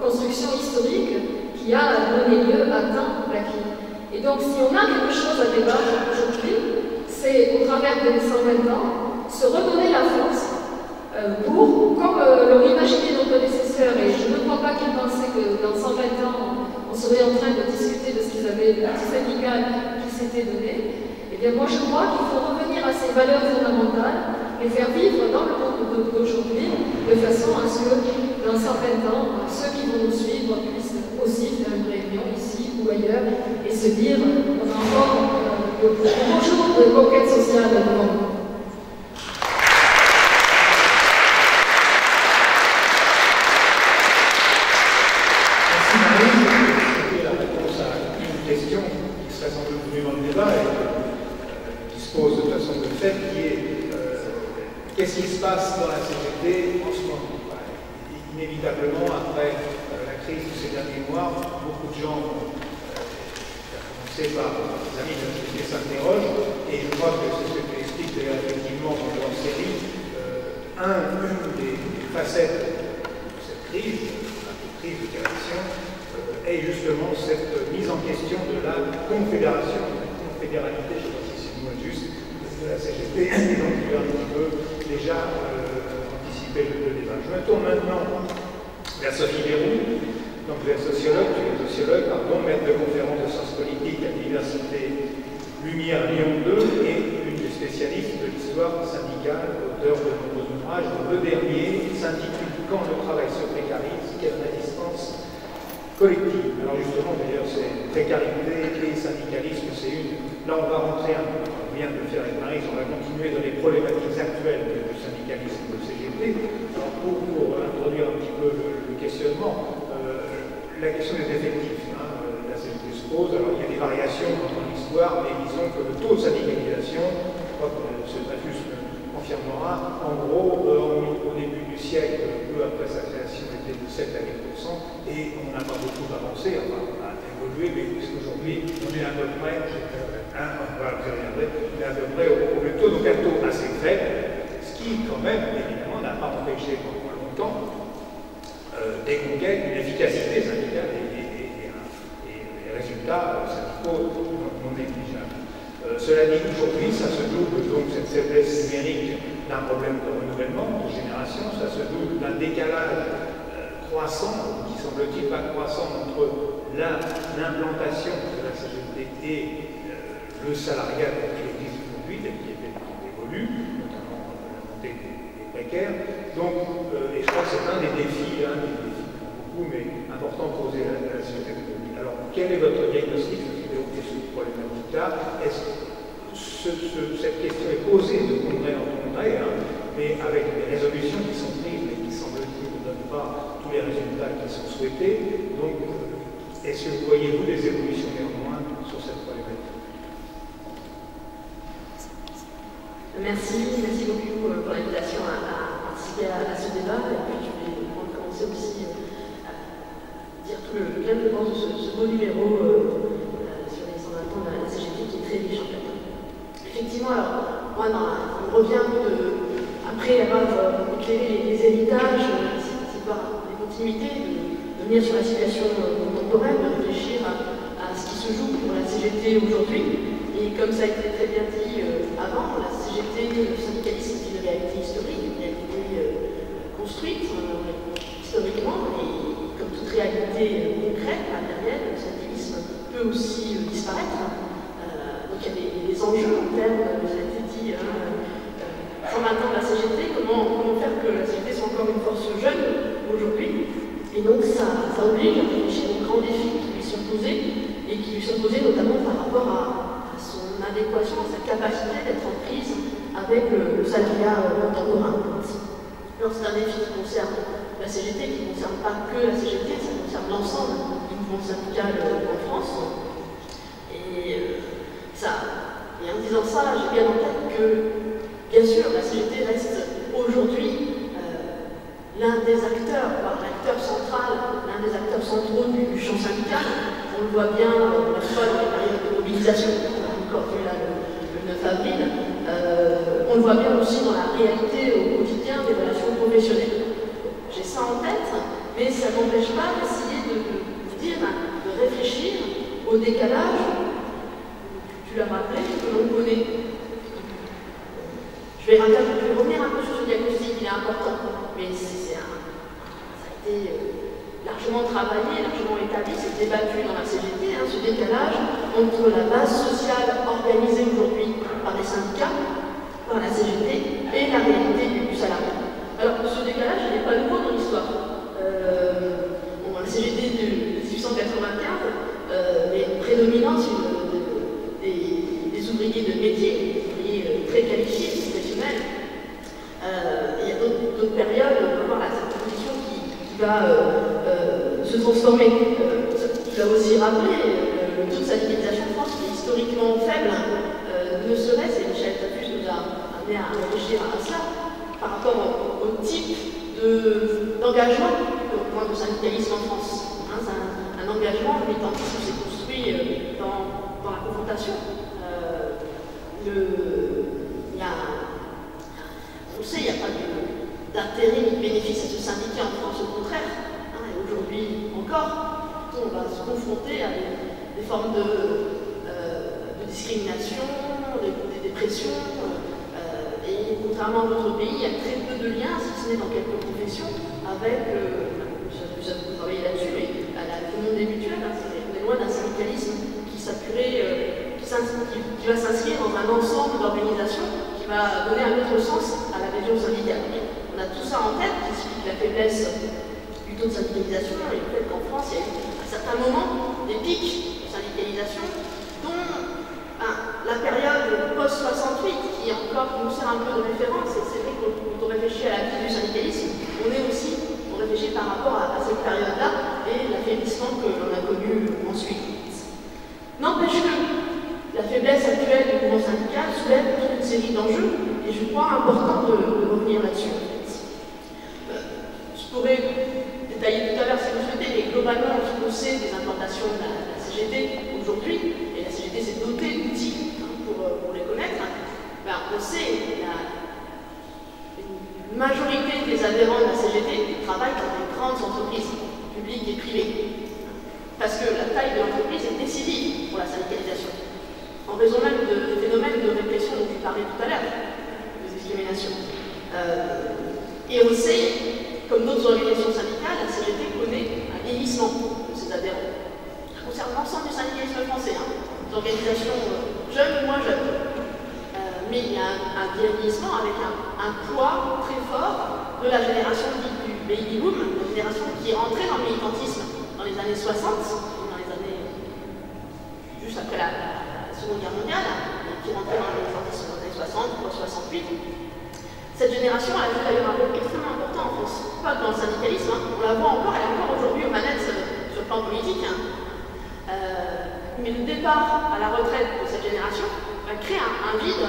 construction historique qui a donné lieu à tant d'acquis. Et donc, si on a quelque chose à débattre aujourd'hui, c'est au travers des 120 ans, se redonner la force pour, comme l'ont imaginé nos prédécesseurs, et je ne crois pas qu'ils pensaient que dans 120 ans, on serait en train de discuter de ce qu'ils avaient, de l'outil syndical qui s'était donné. Eh bien, moi, je crois qu'il faut revenir à ces valeurs fondamentales et faire vivre dans le monde d'aujourd'hui de façon à ce que, dans 120 ans, ceux qui vont nous suivre puissent aussi faire une réunion ici ou ailleurs et se dire on a encore de beaux jours de conquête sociale devant nous. Merci Marie. C'était la réponse à une question qui serait sans doute venue dans le débat et qui se pose de façon de fait, qui est qu'est-ce qui se passe dans la CGT en ce moment? Inévitablement, après la crise de ces derniers mois, beaucoup de gens, à commencer par les amis de la CGT, s'interrogent, et je crois que c'est ce que explique effectivement dans leur série, une des facettes de cette crise, de direction, est justement cette mise en question de la confédération, de la confédéralité, je ne sais pas si c'est le mot juste, de la CGT, et donc tu as un petit peu déjà anticipé le débat. Je me tourne maintenant vers Sophie Leroux, donc vous êtes sociologue, maître de conférence de sciences politiques à l'Université Lumière Lyon 2 et une des spécialistes de l'histoire syndicale, auteur de nombreux ouvrages, dont le dernier s'intitule « Quand le travail se précarise, quelle résistance collective ». Alors justement, d'ailleurs, c'est précarité et syndicalisme, c'est une. Là, on va rentrer un peu, on vient de le faire avec Marie, on va continuer dans les problématiques actuelles du syndicalisme de CGT. Alors pour introduire un petit peu le questionnement, la question des effectifs, la CGT se pose. Alors il y a des variations dans l'histoire, mais disons que le taux de syndicalisation, je crois que M. Dreyfus confirmera, en gros, au début du siècle, peu après sa création, était de 7 à 8%, et on n'a pas beaucoup avancé, enfin, on a évolué, mais puisqu'aujourd'hui, on est à peu près, au même taux, donc un taux assez faible, ce qui, quand même, évidemment, n'a pas empêché pendant longtemps des conquêtes, une efficacité syndicale et des résultats syndicaux non négligeables. Cela dit, aujourd'hui, ça se double, donc cette faiblesse numérique d'un problème de renouvellement, de génération, ça se double d'un décalage croissant, qui semble-t-il pas croissant, entre l'implantation de la CGT et le salariat qui existe aujourd'hui, tel qui évolue, notamment la montée des précaires. Donc, et je crois que c'est un des défis, beaucoup, mais important posé à la société aujourd'hui. Alors, quel est votre diagnostic? Je vais évoquer ce problématique-là. Est-ce que cette question est posée de congrès en congrès, mais avec des résolutions qui sont prises, mais qui, semble-t-il, ne donnent pas tous les résultats qui sont souhaités. Donc, est-ce que vous voyez-vous des évolutions néanmoins sur cette problématique? Merci beaucoup pour l'invitation à participer à ce débat. Et puis je vais commencer aussi à dire tout le bien que je pense de ce beau numéro sur les 120 ans de la CGT qui est très riche en fait. Effectivement, alors, moi, on revient après avoir éclairé les héritages, c'est par les continuités, de venir sur la situation contemporaine, de réfléchir à ce qui se joue pour la CGT aujourd'hui. Et comme ça a été très bien dit avant, la CGT, le syndicalisme, c'est une réalité historique, une réalité construite historiquement, et comme toute réalité concrète, matérielle, le syndicalisme peut aussi disparaître. Donc il y a des enjeux en termes, ça a été dit, 120 ans de la CGT, comment faire que la CGT soit encore une force jeune aujourd'hui. Et donc ça oblige à réfléchir aux grands défis qui lui sont posés, et qui lui sont posés notamment par rapport à son adéquation, à sa capacité d'être en prise avec le salariat contemporain. Alors c'est un défi qui concerne la CGT, qui ne concerne pas que la CGT, ça concerne l'ensemble du mouvement syndical en France. Et en disant ça, j'ai bien en tête que, bien sûr, la CGT reste aujourd'hui l'un des acteurs, l'acteur central, l'un des acteurs centraux du champ syndical. On le voit bien, la fois dans les périodes de mobilisation, on a encore vu là le 9 avril, on le voit bien aussi dans la réalité au quotidien des relations professionnelles. J'ai ça en tête, mais ça ne m'empêche pas d'essayer de réfléchir au décalage, tu l'as rappelé, que l'on connaît. Je vais revenir un peu sur ce diagnostic, il est important, mais ça a été largement travaillé, largement établi, c'est débattu dans la CGT, ce décalage entre la base sociale organisée aujourd'hui par les syndicats, par la CGT, et la réalité du salariat. Alors, ce décalage n'est pas nouveau dans l'histoire. La CGT de 1895 est prédominante des ouvriers de métier, des ouvriers très qualifiés, professionnels. Il y a d'autres périodes, on peut voir cette position qui va se transformer. Tu l'as aussi rappelé, le taux de syndicalisation en France qui est historiquement faible, ne serait-ce, et Michel Tafus nous a amené à réfléchir à cela, par rapport au type d'engagement de syndicalisme en France. C'est un engagement, le militantisme s'est construit dans la confrontation. On sait, il n'y a pas d'intérêt ni de bénéfice à se syndiquer en France, au contraire. Et aujourd'hui encore, on va se confronter à des formes de discrimination, des pressions. Et contrairement à d'autres pays, il y a très peu de liens, si ce n'est dans quelques professions, avec, vous travaillez là-dessus, mais le monde des mutuelles, on est loin d'un syndicalisme qui va s'inscrire dans un ensemble d'organisations qui va donner un autre sens à la région syndicale. On a tout ça en tête, qui explique la faiblesse du taux de syndicalisation et le fait qu'en France, il y a eu à certains moments des pics de syndicalisation, dont la période post-68, qui nous sert un peu de référence, et c'est vrai que quand on réfléchit à la vie du syndicalisme, on réfléchit par rapport à cette période-là et l'affaiblissement que l'on a connu ensuite. N'empêche que la faiblesse actuelle du mouvement syndical soulève toute une série d'enjeux, et je crois important de revenir là-dessus. Je pourrais détailler tout à l'heure si vous souhaitez, mais globalement, on sait des implantations de la CGT aujourd'hui, et la CGT s'est dotée d'outils pour les connaître. On sait une majorité des adhérents de la CGT travaillent dans des grandes entreprises publiques et privées, parce que la taille de l'entreprise est décisive pour la syndicalisation, en raison même de phénomènes de répression dont je parlais tout à l'heure, de discrimination. Et on sait, comme d'autres organisations syndicales, la CGT connaît un vieillissement de ses adhérents. Ça concerne l'ensemble du syndicalisme français, des organisations jeunes ou moins jeunes. Mais il y a un vieillissement avec un poids très fort de la génération dite du baby boom, la génération qui est entrée dans le militantisme dans les années 60, dans les années juste après la Seconde Guerre mondiale, et qui est rentrée dans le militantisme dans les années 60, voire 68. Cette génération a joué d'ailleurs un rôle extrêmement important en France, pas dans le syndicalisme, on la voit encore, elle est encore aujourd'hui aux manettes sur le plan politique. Mais le départ à la retraite de cette génération va créer un vide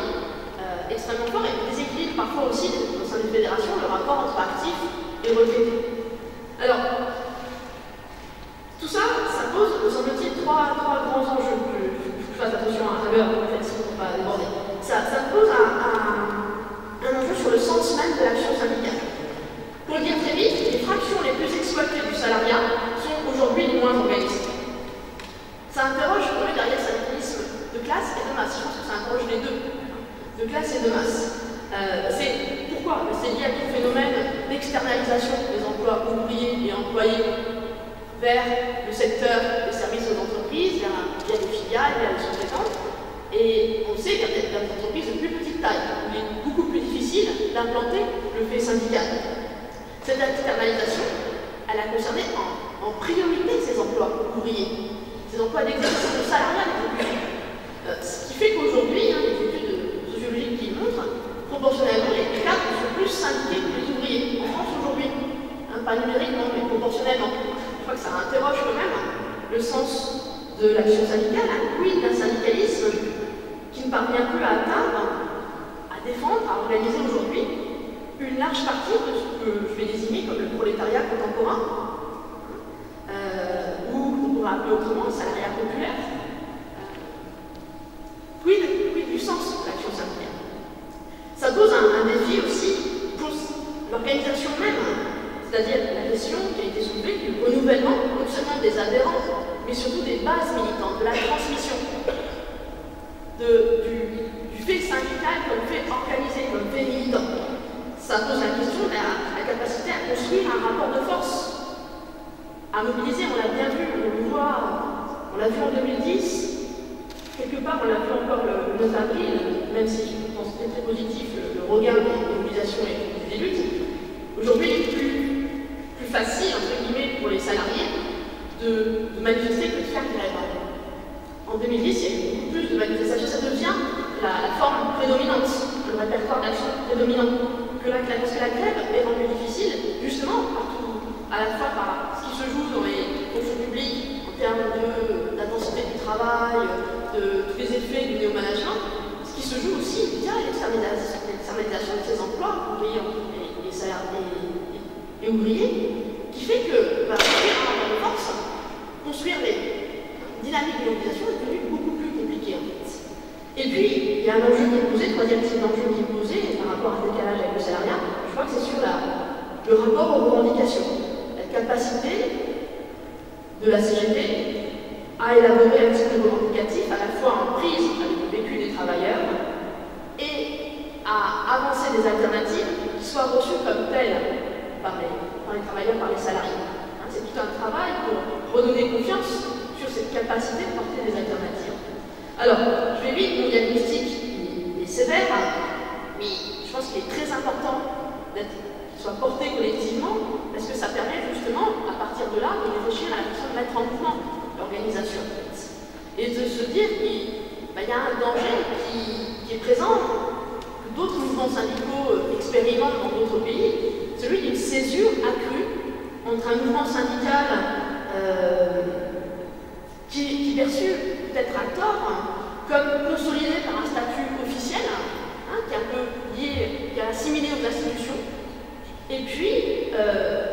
extrêmement fort et déséquilibre parfois aussi au sein des fédérations le rapport entre actifs et retraités. Alors, tout ça, ça pose, me semble-t-il, trois grands enjeux. Je fasse attention à l'heure, en fait, sinon on ne va pas déborder. Ça pose un enjeu sur le sens même de l'action syndicale. Pour le dire très vite, les fractions les plus exploitées du salariat sont aujourd'hui les moins organisées. Ça interroge, pour eux, derrière le syndicalisme de classe et de masse. Je pense que ça interroge les deux, de classe et de masse. Pourquoi? C'est lié à tout phénomène d'externalisation des emplois ouvriers et employés vers le secteur des services aux entreprises, via des filiales, via les sous-traitants. Et on sait qu'il y a des entreprises de plus petite taille, où il est beaucoup plus difficile d'implanter le fait syndical. Cette externalisation, elle a concerné en priorité ces emplois ouvriers, ces emplois d'exécution de salariat d'exécution. Ce qui fait qu'aujourd'hui, les études sociologiques qui montrent, proportionnellement, les cadres sont plus syndiqués que les ouvriers. En France aujourd'hui, pas numériquement, mais proportionnellement. Je crois que ça interroge quand même le sens de l'action syndicale, quid d'un syndicalisme qui ne parvient plus à atteindre, à défendre, à organiser aujourd'hui une large partie de ce que je vais désigner comme le prolétariat contemporain, ou on pourrait appeler autrement le salariat populaire. Quid du sens de l'action syndicale? Ça pose un défi aussi pour l'organisation même, c'est-à-dire la question qui a été soulevée du renouvellement non seulement des adhérents, mais surtout des bases militantes, de la transmission. Du fait syndical comme fait organisé, comme fait militant. Ça pose la question de la capacité à construire un rapport de force, à mobiliser. On l'a bien vu, on l'a vu en 2010, quelque part on l'a vu encore le 9 avril, même si je pense que c'était très positif, le regain des mobilisations et des luttes. Aujourd'hui, il est plus facile, entre guillemets, pour les salariés de manifester que de faire grève. En 2010, il y a eu beaucoup plus de manifestations, ça devient la forme prédominante, le répertoire d'action prédominant. Parce que la grève est rendue difficile, justement, à la fois par ce qui se joue dans les fonctions publiques, en termes d'intensité du travail, de tous les effets du néo-management, ce qui se joue aussi via l'externalisation de ces emplois, ouvriers et ouvriers, qui fait que construire un rapport de force, construire les dynamiques de mobilisation est devenu beaucoup plus compliqué en fait. Et puis, il y a un enjeu qui est posé, troisième type d'enjeu qui est posé, par rapport à ce décalage avec le salariat, je crois que c'est sur le rapport aux revendications, la capacité de la CGT à élaborer un discours revendicatif à la fois en prise avec le vécu des travailleurs et à avancer des alternatives qui soient reçues comme telles par les travailleurs, par les salariés. C'est tout un travail pour redonner confiance sur cette capacité de porter des alternatives. Alors, je vais vite, mon diagnostic est sévère, mais je pense qu'il est très important qu'il soit porté collectivement, parce que ça permet justement, à partir de là, de réfléchir à la façon de mettre en mouvement l'organisation. Et de se dire qu'il y a un danger qui est présent, que d'autres mouvements syndicaux expérimentent dans d'autres pays, celui d'une césure accrue entre un mouvement syndical qui est perçu peut-être à tort comme consolidé par un statut officiel, qui est un peu lié, qui est assimilé aux institutions, et puis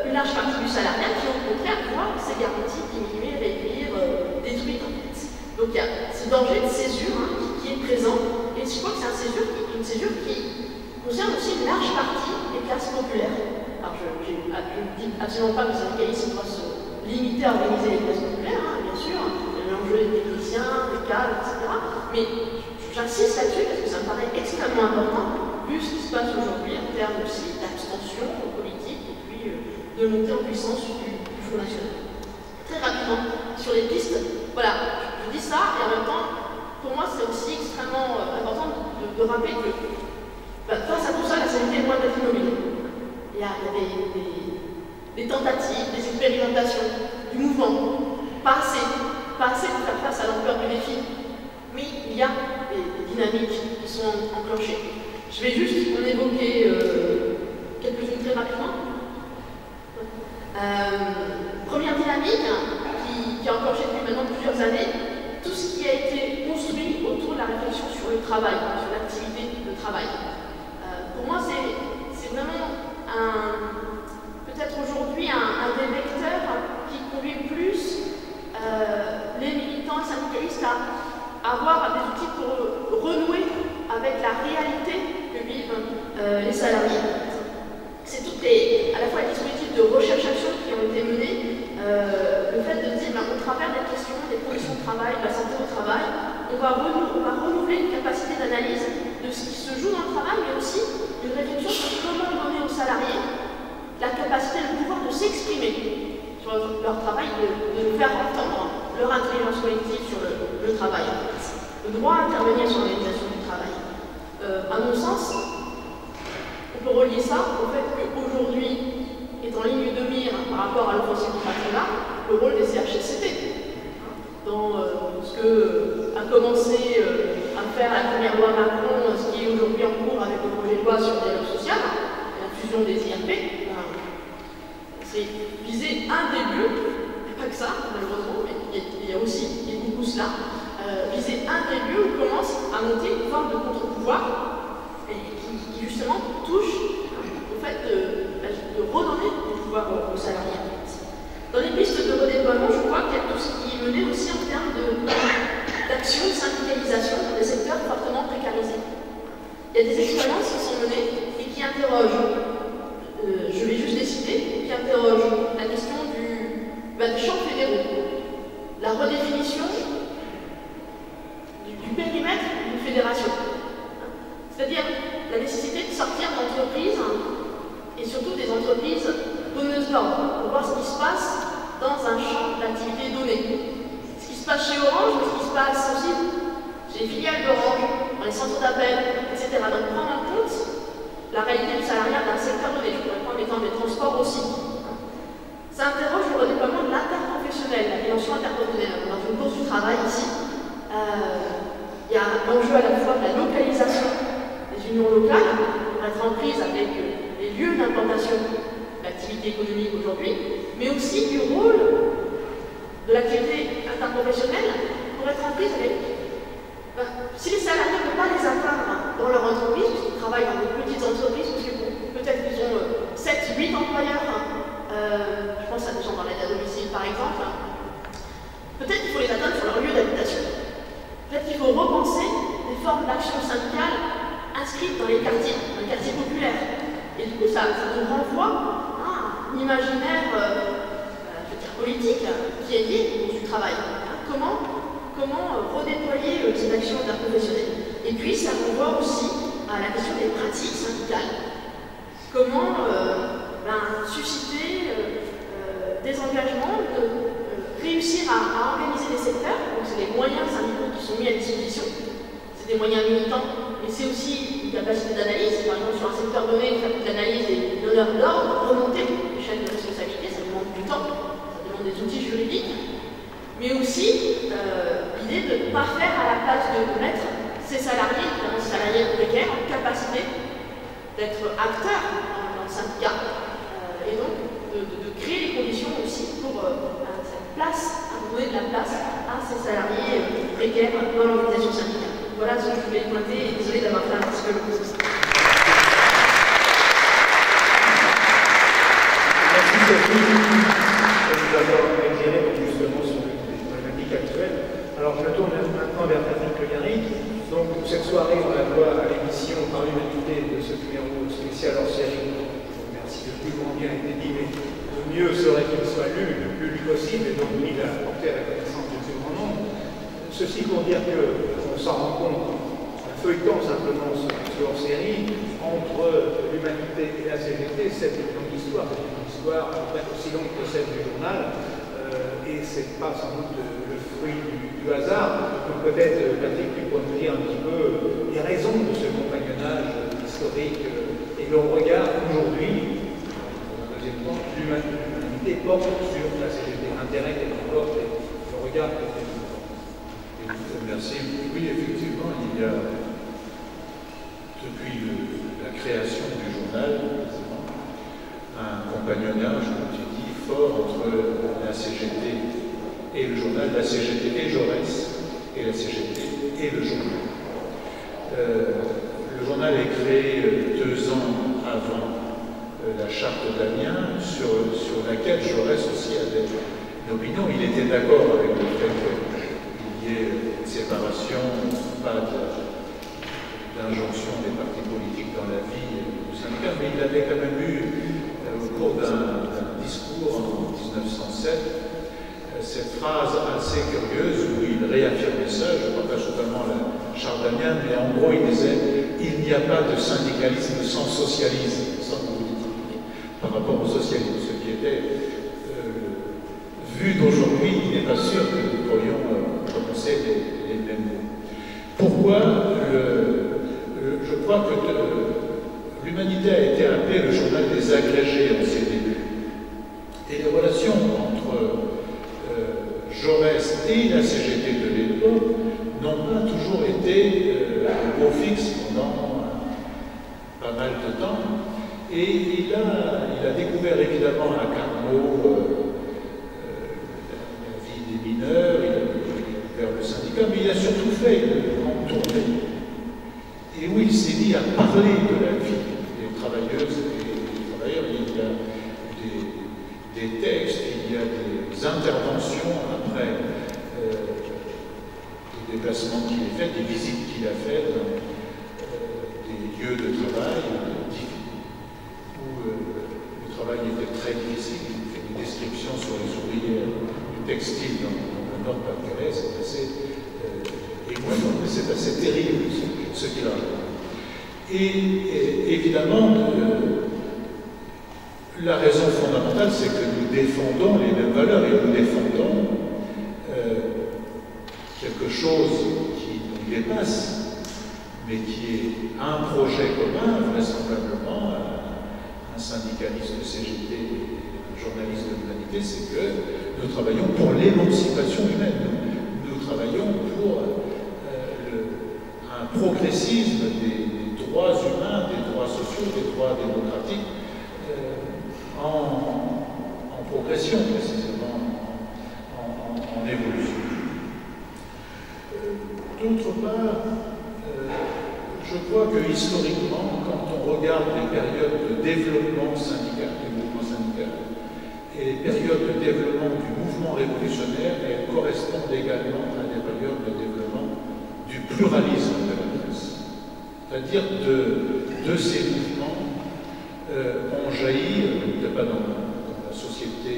une large partie du salariat qui au contraire voit ses garanties diminuer, réduire, détruire en fait. Donc il y a ce danger de césure qui est présent, et je crois que c'est une césure qui concerne aussi une large partie des classes populaires. Alors je ne dis absolument pas que le syndicalisme doit se limiter à organiser les classes populaires, bien sûr, l'enjeu des techniciens, des cadres, etc. Mais j'insiste là-dessus parce que ça me paraît extrêmement important, vu vu ce qui se passe aujourd'hui en termes aussi d'abstention politique et puis de montée en puissance du Front National. Très rapidement, sur les pistes, voilà, je dis ça et en même temps, pour moi c'est aussi extrêmement important de rappeler que face à tout ça, la sanité est loin d'être immobile. Il y a des tentatives, des expérimentations, du mouvement, pas assez pour faire face à l'ampleur du défi. Mais il y a des dynamiques qui sont enclenchées. Je vais juste en évoquer quelques-unes très rapidement. Première dynamique qui a enclenché depuis maintenant plusieurs années, tout ce qui a été construit autour de la réflexion sur le travail, sur l'activité de travail. Pour moi, c'est vraiment peut-être aujourd'hui un des vecteurs qui conduit plus les militants et syndicalistes à avoir des outils pour renouer avec la réalité que vivent les salariés. C'est à la fois les dispositifs de recherche-action qui ont été menés, le fait de dire au travers des questions, des conditions de travail, de la santé au travail, on va renouveler une capacité d'analyse de ce qui se joue dans le travail, mais aussi une réflexion sur comment donner aux salariés la capacité, le pouvoir de s'exprimer sur leur travail, de faire entendre leur intelligence collective sur le travail. Le droit à intervenir sur l'organisation du travail. À mon sens, on peut relier ça au fait qu'aujourd'hui est en ligne de mire par rapport à l'offensive du patronat, le rôle des CHSCT. Dans ce que a commencé à faire la première loi Macron, ce qui est aujourd'hui en cours avec le projet de loi sur le dialogue social, la fusion des IRP, c'est viser un début, pas que ça, malheureusement, mais il y a aussi beaucoup cela, viser un début où commence à monter une forme de contre-pouvoir et qui justement touche au fait de redonner du pouvoir aux salariés. Dans les pistes de redéploiement, je crois qu'il y a tout ce qui est mené aussi en termes d'action de syndicalisation dans des secteurs fortement précarisés. Il y a des expériences qui sont menées et qui interrogent, je vais juste les citer, qui interrogent la question des champs fédéraux, la redéfinition du périmètre d'une fédération. C'est-à-dire la nécessité de sortir d'entreprises et surtout des entreprises donneuses d'ordre pour voir ce qui se passe dans un champ d'activité donné. Ce qui se passe chez Orange, mais ce qui se passe aussi chez les filiales d'Orange, dans les centres d'appel, etc. Donc prendre en compte la réalité du salariat d'un secteur donné. Je pourrais prendre l'exemple des transports aussi. Ça interroge le redéploiement de l'interprofessionnel, la dimension interprofessionnelle. Dans une course du travail ici, il y a l'enjeu à la fois de la localisation des unions locales pour être en prise avec les lieux d'implantation de l'activité économique aujourd'hui, mais aussi du rôle de l'activité interprofessionnelle pour être en prise avec. Si les salariés ne peuvent pas les atteindre dans leur entreprise, puisqu'ils travaillent dans des petites entreprises, parce que peut-être qu'ils ont 7, 8 employeurs, je pense à des gens dans l'aide à domicile par exemple, peut-être qu'il faut les atteindre sur leur lieu d'habitation. Peut-être qu'il faut repenser des formes d'action syndicale inscrites dans les quartiers populaires. Et du coup, ça nous renvoie à un imaginaire politique qui est lié au du travail. Comment redéployer ces actions interprofessionnelles. Et puis, ça renvoie aussi à la question des pratiques syndicales. Comment susciter des engagements, réussir à organiser des secteurs. Donc, c'est des moyens syndicaux qui sont mis à disposition. C'est des moyens militants, mais c'est aussi une capacité d'analyse. Par exemple, sur un secteur donné, faire toute l'analyse des donneurs d'ordre, remonter les chaînes de responsabilité, ça demande du temps, ça demande des outils juridiques. Mais aussi l'idée de ne pas faire à la place de mettre ces salariés, notamment ces salariés précaires, en capacité d'être acteurs dans le syndicat, et donc de créer les conditions aussi pour cette place, à donner de la place à ces salariés précaires dans l'organisation syndicale. Voilà ce que je voulais pointer, et désolé d'avoir fait un petit peu le coup. Merci Sophie de nous avoir éclairé justement sur les problématiques actuelles. Alors je me tourne maintenant vers Patrick Le Garrigue. Donc cette soirée, on la doit à l'émission par l'humanité de ce numéro spécial hors série. Je vous remercie, le plus grand bien a été dit, mais le mieux serait qu'il soit lu le plus lu possible et donc mis à porter à la connaissance du plus grand nombre. Ceci pour dire qu'on s'en rend compte, à la feuilletant simplement ce hors-série, entre l'Humanité et la CGT, c'est une longue histoire, aussi longue que celle du journal, et c'est pas sans doute le fruit du hasard. Donc peut-être, Patrick, tu pourrais nous dire un petit peu les raisons de ce compagnonnage historique et le regard aujourd'hui, dans un deuxième temps, l'humanité porte sur la CGT, l'intérêt qu'elle porte et le regard qu'elle porte. Merci. Oui, effectivement, il y a, depuis la création du journal, un compagnonnage, comme tu dis, fort entre la CGT et le journal, la CGT et Jaurès, et la CGT et le journal. Le journal est créé 2 ans avant la charte d'Amiens, sur laquelle Jaurès aussi avait une opinion. Il était d'accord avec le fait qu'il y ait une séparation, pas d'injonction des partis politiques dans la vie du syndicat, mais il avait quand même eu, au cours d'un discours en 1907, cette phrase assez curieuse où il réaffirmait ça. Je partage totalement la charte d'Amiens, mais en gros il disait: il n'y a pas de syndicalisme sans socialisme, sans politique, par rapport au socialisme, ce qui était vu d'aujourd'hui. Il n'est pas sûr que nous pourrions prononcer les mêmes mots. Pourquoi je crois que l'Humanité a été appelée le journal des agrégés en ses débuts. Et les relations entre Jaurès et la CGT de l'époque n'ont pas toujours été au beau fixe pendant pas mal de temps. Et il a découvert évidemment à Carnot la vie des mineurs, il a découvert le syndicat, mais il a surtout fait une grande tournée. Et où il s'est mis à parler de la vie des travailleuses et des travailleurs. Il y a des textes, il y a des interventions après des déplacements qu'il a fait, des visites qu'il a faites dans des lieux de travail où le travail était très difficile. Il fait des descriptions sur les ouvrières du textile dans le Nord-Pas-de-Calais. C'est assez émouvant, mais c'est assez terrible ce qu'il a. Et évidemment, la raison fondamentale, c'est que nous défendons les mêmes valeurs et nous défendons quelque chose qui nous dépasse, mais qui est un projet commun, vraisemblablement, un syndicaliste de CGT et un journaliste de l'Humanité, c'est que nous travaillons pour l'émancipation humaine. Nous travaillons pour un progressisme des droits humains, des droits sociaux, des droits démocratiques en progression, précisément, en évolution. D'autre part, je crois que historiquement, quand on regarde les périodes de développement syndical, du mouvement syndical, et les périodes de développement du mouvement révolutionnaire, elles correspondent également à des périodes de développement du pluralisme de la presse. C'est-à-dire de ces mouvements ont jailli, peut-être pas dans la société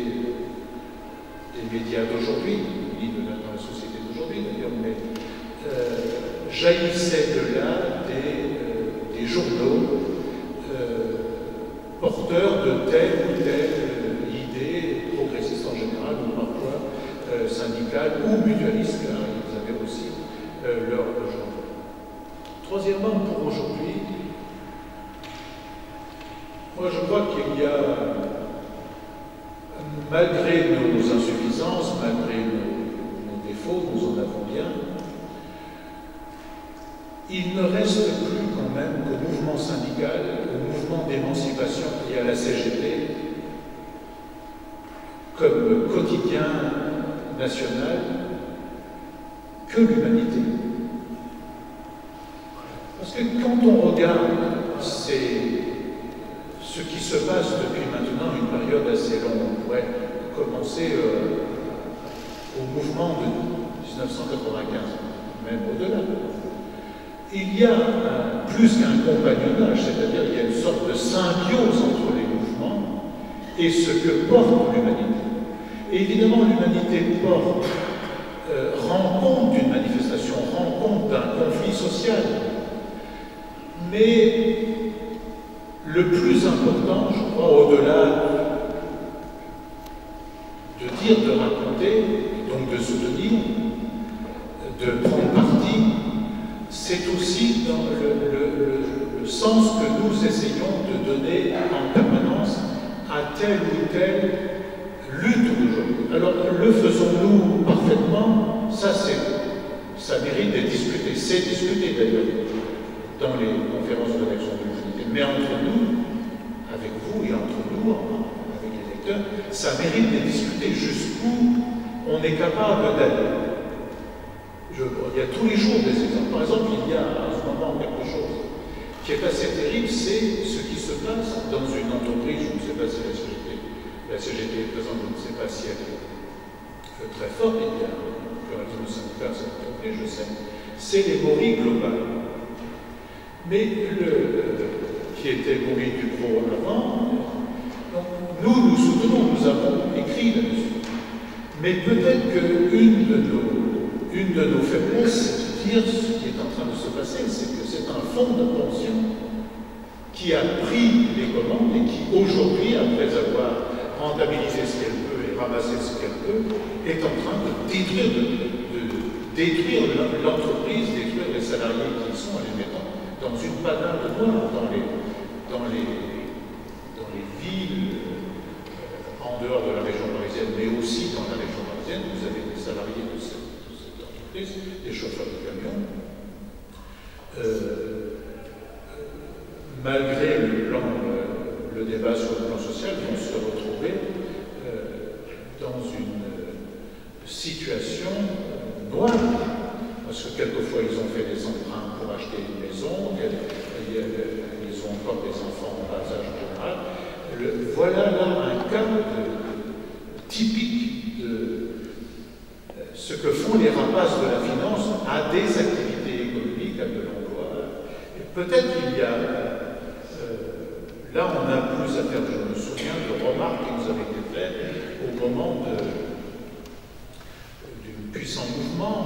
des médias d'aujourd'hui, ni dans la société d'aujourd'hui d'ailleurs, mais jaillissaient de là des journaux porteurs de telle ou telle idée, progressiste en général, ou parfois syndicale ou mutualiste, car ils avaient aussi leur journaux. Troisièmement, pour aujourd'hui, moi je crois qu'il y a, malgré nos insuffisances, malgré nos défauts, nous en avons bien, il ne reste plus quand même qu'au mouvement syndical, au mouvement d'émancipation et à la CGT, comme quotidien national, que l'humanité. Parce que quand on regarde ce qui se passe depuis maintenant une période assez longue, on pourrait commencer au mouvement de 1995, même au-delà. Il y a plus qu'un compagnonnage, c'est-à-dire il y a une sorte de symbiose entre les mouvements et ce que porte l'humanité. Et évidemment, l'humanité rend compte d'une manifestation, rend compte d'un conflit social, Mais le plus important, je crois, au-delà de dire, de raconter, donc de soutenir, de prendre parti, c'est aussi dans le sens que nous essayons de donner en permanence à telle ou telle lutte aujourd'hui. Alors, le faisons-nous parfaitement? Ça mérite d'être discuté. C'est discuté d'ailleurs dans les conférences de rédaction de l'humanité. Mais entre nous, avec vous et entre nous, avec les lecteurs, ça mérite d'être discuté jusqu'où on est capable d'aller. Il y a tous les jours des exemples. Par exemple, il y a en ce moment quelque chose qui est assez terrible, c'est ce qui se passe dans une entreprise. Je ne sais pas si la CGT est présente, je ne sais pas si elle est très forte. Il y a un pluralisme syndical dans cette entreprise, je sais. C'est les Maury globales. Mais qui était Maury Ducrot avant, donc, nous soutenons, nous avons écrit là-dessus. Mais peut-être qu'une de nos faiblesses, c'est de dire ce qui est en train de se passer, c'est que c'est un fonds de pension qui a pris les commandes et qui, aujourd'hui, après avoir rentabilisé ce qu'elle peut et ramassé ce qu'elle peut, est en train de détruire l'entreprise, détruire les salariés qui y sont, en les mettant dans une panade noire, dans les villes en dehors de la région parisienne, mais aussi dans la région parisienne. Vous avez des salariés de cette entreprise, des chauffeurs de camions. Malgré le débat sur le plan social, vont se retrouver dans une situation noire, parce que quelquefois ils ont fait des emprunts pour acheter une maison, ils ont encore des enfants en bas âge général. Voilà là un cas typique de ce que font les rapaces de la finance à des activités économiques, à de l'emploi. Peut-être qu'il y a là, on a plus à faire, je me souviens, de remarques qui nous avaient été faites au moment du puissant mouvement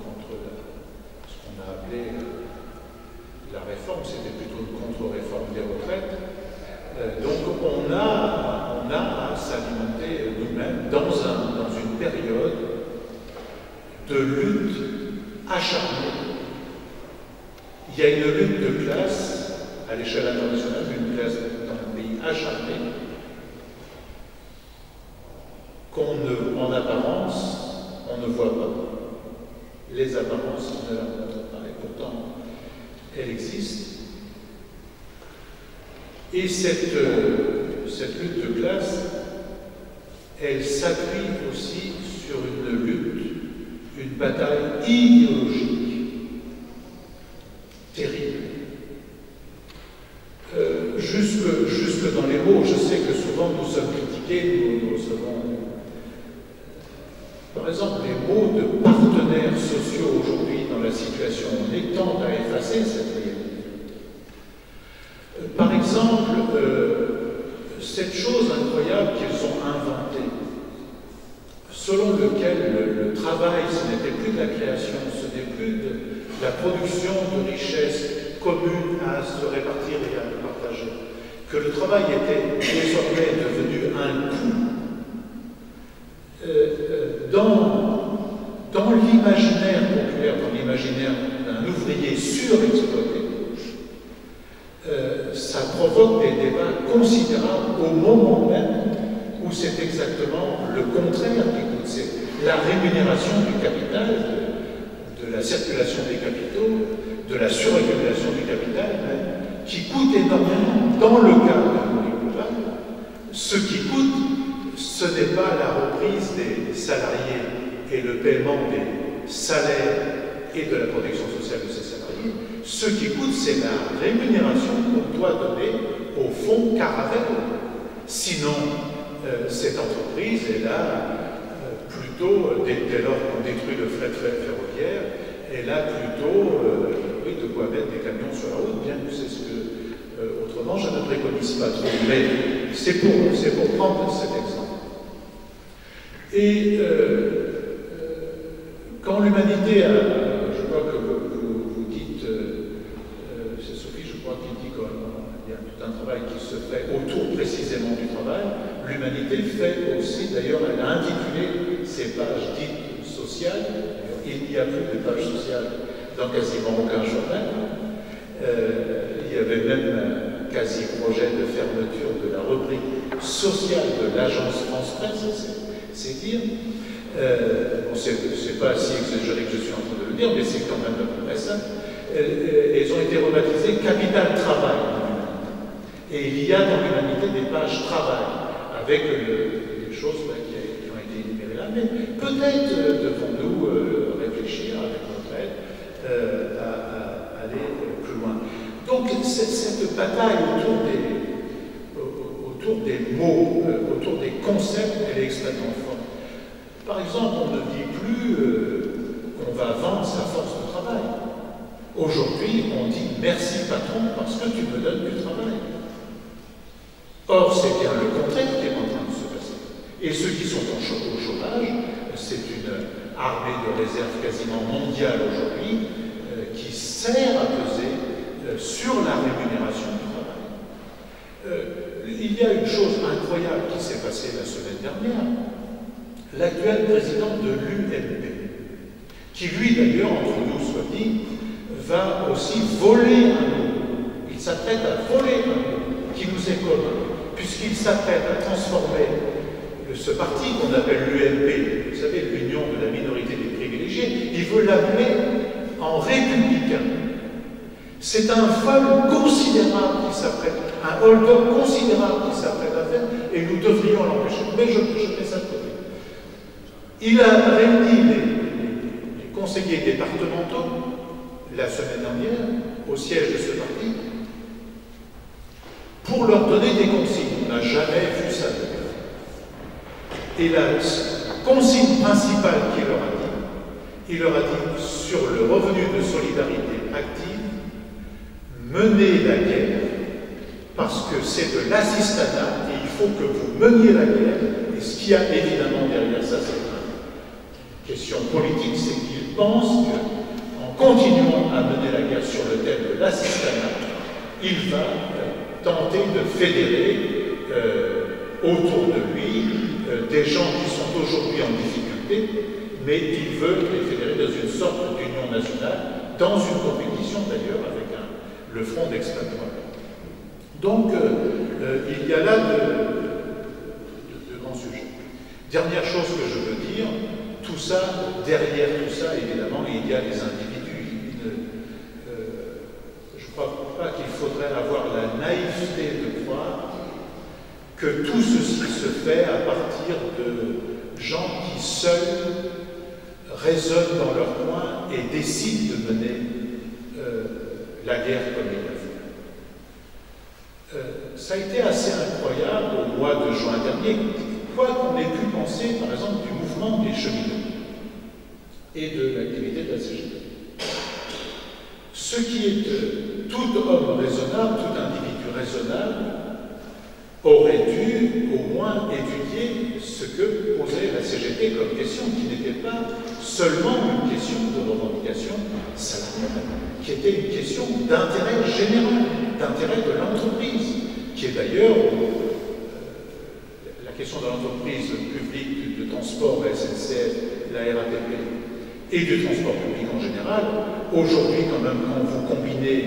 contre ce qu'on a appelé la réforme, c'était plutôt une contre-réforme des retraites. Donc on a à s'alimenter nous-mêmes dans une période de lutte acharnée. Il y a une lutte de classe à l'échelle internationale, une classe dans un pays acharné, en apparence, on ne voit pas. Les apparences ne la montrent pas, et pourtant, elle existe. Et cette lutte de classe, elle s'appuie aussi sur une lutte, une bataille idéologique terrible. Jusque dans les mots, je sais que souvent nous sommes critiqués, nous recevons, par exemple, les mots de partenaires sociaux aujourd'hui dans la situation, on tend à effacer cette réalité. Par exemple, cette chose incroyable qu'ils ont inventée, selon lequel le travail, ce n'était plus de la création, ce n'est plus de la production de richesses communes à se répartir et à partager, que le travail était désormais devenu un coût. Dans l'imaginaire populaire, dans l'imaginaire d'un ouvrier surexploité, ça provoque des débats considérables au moment même où c'est exactement le contraire qui coûte. C'est la rémunération du capital, de la circulation des capitaux, de la suraccumulation du capital, même, qui coûte énormément. Dans le cas de l'économie globale, ce qui coûte, ce n'est pas la reprise des salariés et le paiement des salaires et de la protection sociale de ces salariés. Ce qui coûte, c'est la rémunération qu'on doit donner au fonds Caravelle. Sinon, cette entreprise est là plutôt, dès lors qu'on détruit le fret ferroviaire, elle a plutôt de quoi mettre des camions sur la route, bien que c'est ce que autrement je ne préconise pas trop. Mais c'est pour prendre cet exemple. Et quand l'humanité a, je crois que vous dites, c'est sur y a tout un travail qui se fait autour précisément du travail. L'humanité fait aussi, d'ailleurs, elle a intitulé ces pages dites sociales. Il n'y a plus de pages sociales dans quasiment aucun journal. Il y avait même un quasi-projet de fermeture de la rubrique sociale de l'agence France-Presse, c'est dire. Bon, c'est pas si exagéré que je suis en train de le dire, mais c'est quand même à peu près ça. Elles ont été rebaptisées Capital Travail dans l'humanité. Et il y a dans l'humanité des pages travail, avec des choses qui ont été énumérées là, mais peut-être devons-nous réfléchir avec notre aide à aller plus loin. Donc cette bataille autour des mots, autour des concepts, elle est extrêmement forte. Par exemple, on ne dit plus qu'on va vendre sa force de travail. Aujourd'hui, on dit merci patron parce que tu me donnes du travail. Or, c'est bien le contraire qui est en train de se passer. Et ceux qui sont au chômage, c'est une armée de réserve quasiment mondiale aujourd'hui qui sert à peser sur la rémunération du travail. Il y a une chose incroyable qui s'est passée la semaine dernière. L'actuel président de l'UMP, qui lui d'ailleurs, entre nous soit dit, va aussi voler un mot. Il s'apprête à voler un mot qui nous est commun, puisqu'il s'apprête à transformer ce parti qu'on appelle l'UMP, vous savez, l'Union de la minorité des privilégiés, il veut l'appeler en républicain. C'est un vol considérable qui s'apprête, un hold-up considérable qui s'apprête à faire, et nous devrions l'empêcher. Mais je mets ça de côté. Il a réuni les conseillers départementaux la semaine dernière au siège de ce parti pour leur donner des consignes. On n'a jamais vu ça. Et la consigne principale il leur a dit sur le revenu de solidarité active, menez la guerre parce que c'est de l'assistanat et il faut que vous meniez la guerre. Et ce qu'il y a évidemment derrière ça, c'est question politique, c'est qu'il pense qu'en continuant à mener la guerre sur le thème de l'assistanat, il va tenter de fédérer autour de lui des gens qui sont aujourd'hui en difficulté, mais il veut les fédérer dans une sorte d'union nationale, dans une compétition d'ailleurs avec le front d'extrême droite. Donc il y a là de grands sujets. Dernière chose que je veux dire, tout ça, derrière tout ça, évidemment, il y a des individus. Je ne crois pas qu'il faudrait avoir la naïveté de croire que tout ceci se fait à partir de gens qui seuls raisonnent dans leur coin et décident de mener la guerre comme il l'a fait. Ça a été assez incroyable au mois de juin dernier. Quoi qu'on ait pu penser, par exemple, du mouvement des cheminots et de l'activité de la CGT. Ce qui est tout homme raisonnable, tout individu raisonnable, aurait dû au moins étudier ce que posait la CGT comme question, qui n'était pas seulement une question de revendication salariale, qui était une question d'intérêt général, d'intérêt de l'entreprise, qui est d'ailleurs la question de l'entreprise publique de transport, la SNCF, la RATP, et du transport public en général. Aujourd'hui, quand même, quand vous combinez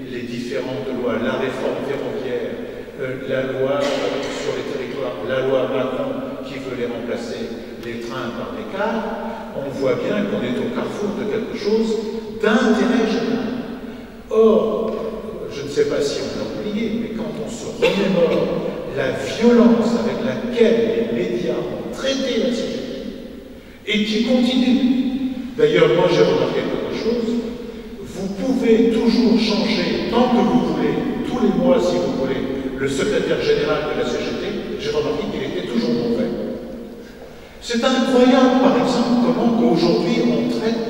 les différentes lois, la réforme ferroviaire, la loi sur les territoires, la loi Macron qui veut les remplacer, les trains par des cars, on voit bien qu'on est au carrefour de quelque chose d'intérêt général. Or, je ne sais pas si on l'a oublié, mais quand on se remémore la violence avec laquelle les médias ont traité la CGT et qui continue. D'ailleurs, moi j'ai remarqué quelque chose, vous pouvez toujours changer tant que vous voulez, tous les mois si vous voulez, le secrétaire général de la CGT, j'ai remarqué qu'il était toujours mauvais. C'est incroyable, par exemple, comment aujourd'hui on traite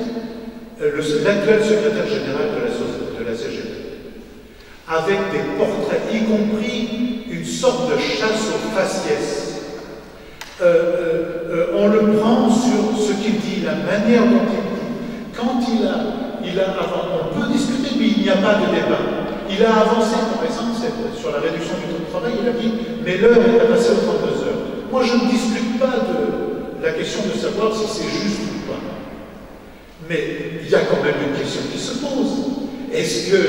l'actuel secrétaire général de la CGT, avec des portraits, y compris une sorte de chasse aux faciès. On le prend sur ce qu'il dit, la manière dont il dit. Quand on peut discuter, mais il n'y a pas de débat. Il a avancé, par exemple, sur la réduction du temps de travail, il a dit « mais l'heure est passée aux 32 heures ». Moi, je ne discute pas de la question de savoir si c'est juste ou pas. Mais il y a quand même une question qui se pose. Est-ce que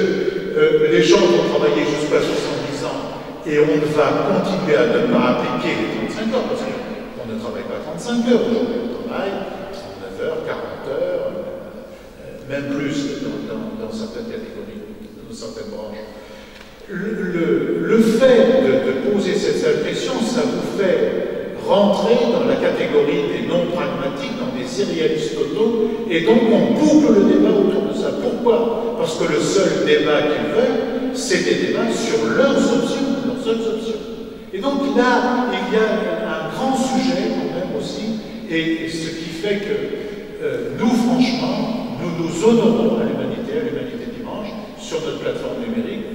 les gens vont travailler jusqu'à 70 ans et on va continuer à ne pas appliquer les 35 heures, parce qu'on ne travaille pas 35 heures aujourd'hui, on travaille 39 heures, 40 heures, même plus dans certaines catégories, dans certaines branches. Le fait de poser cette impression, ça vous fait rentrer dans la catégorie des non-pragmatiques, dans des céréalistes totaux, et donc on boucle le débat autour de ça. Pourquoi? Parce que le seul débat qu'ils veulent, c'est des débats sur leurs options, leurs seules options. Et donc là, il y a un grand sujet quand même aussi, et ce qui fait que nous, franchement, nous nous honorons à l'humanité dimanche, sur notre plateforme numérique,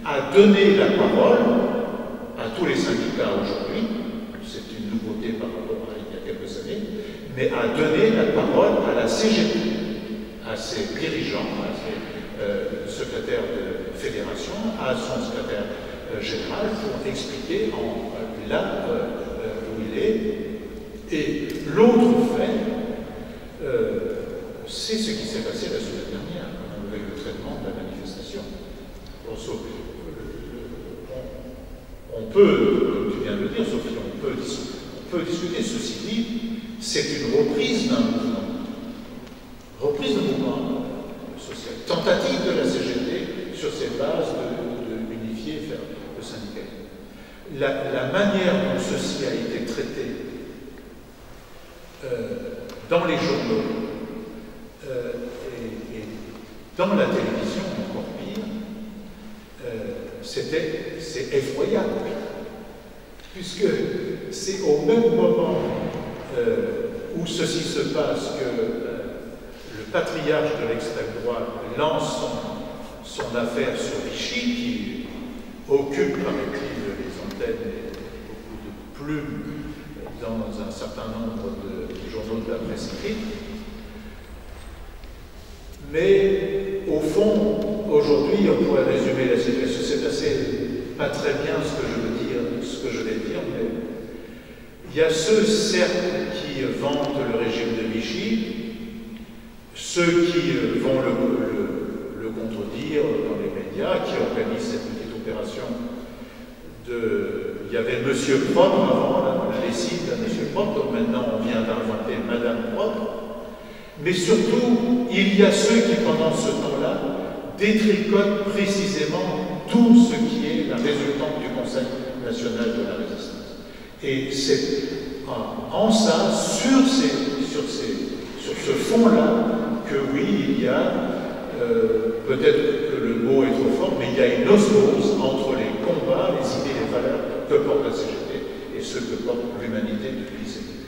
à donner la parole à tous les syndicats aujourd'hui. C'est une nouveauté par rapport à il y a quelques années, mais à donner la parole à la CGT, à ses dirigeants, à ses secrétaires de fédération, à son secrétaire général, pour expliquer là où il est. Et l'autre fait, c'est ce qui s'est passé la semaine dernière, avec le traitement de la manifestation. On peut, comme tu viens de le dire, Sophie, on peut discuter. Ceci dit, c'est une reprise d'un mouvement. Reprise d'un mouvement social. Tentative de la CGT sur ses bases d'unifier et faire le syndicalisme. La manière dont ceci a été traité dans les journaux et dans la télévision, encore pire, c'est effroyable, puisque c'est au même moment où ceci se passe que le patriarche de l'extrême droite lance son affaire sur Vichy, qui occupe, paraît-il, les antennes et beaucoup de plumes dans un certain nombre de journaux de la presse écrite. Mais au fond, aujourd'hui, on pourrait résumer la situation. C'est assez pas très bien ce que je vais dire, mais il y a ceux, certes, qui vantent le régime de Vichy, ceux qui vont le contredire dans les médias, qui organisent cette petite opération il y avait Monsieur Propre avant, la lessive de Monsieur Propre, donc maintenant on vient d'inventer Madame Propre. Mais surtout, il y a ceux qui, pendant ce temps-là, détricotent précisément tout ce qui est la résultante du Conseil national de la résistance. Et c'est en ça, sur ce fond-là, que oui, il y a, peut-être que le mot est trop fort, mais il y a une osmose entre les combats, les idées, les valeurs que porte la CGT et ce que porte l'humanité depuis ces débuts.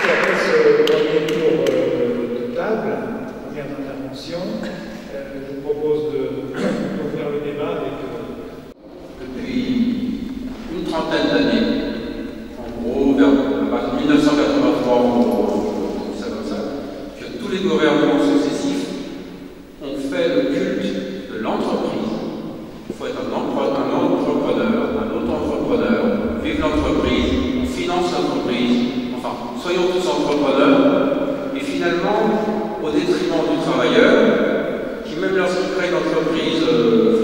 Après ce premier tour de table, première intervention, je vous propose d'ouvrir le débat avec... Depuis une trentaine d'années, en gros, à partir de 1983, que tous les gouvernements successifs ont fait le culte de l'entreprise. Il faut être un entrepreneur, un auto-entrepreneur, vive l'entreprise, on finance l'entreprise, enfin, soyons tous entrepreneurs, et finalement, au détriment du travailleur, qui même lorsqu'il crée une entreprise,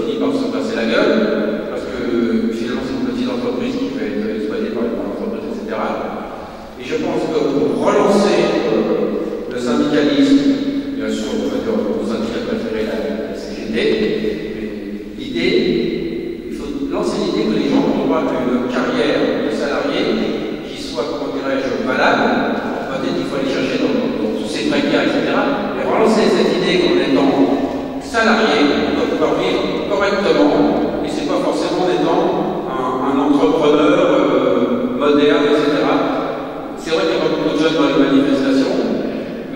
finit par se passer la gueule, parce que finalement c'est une petite entreprise qui va être exploitée par les grandes entreprises, etc. Et je pense que pour relancer le syndicalisme, bien sûr, on va dire le syndicat préféré, la CGT, l'idée, il faut lancer l'idée que les gens ont droit à une carrière de salarié qui soit, comment dirais-je, valable. Peut-être qu'il faut aller chercher dans tous ces précaires, etc. Mais relancer cette idée qu'en étant salarié, on doit pouvoir vivre correctement, et c'est pas forcément en étant un entrepreneur moderne, etc. C'est vrai qu'il y a beaucoup de jeunes dans les manifestations,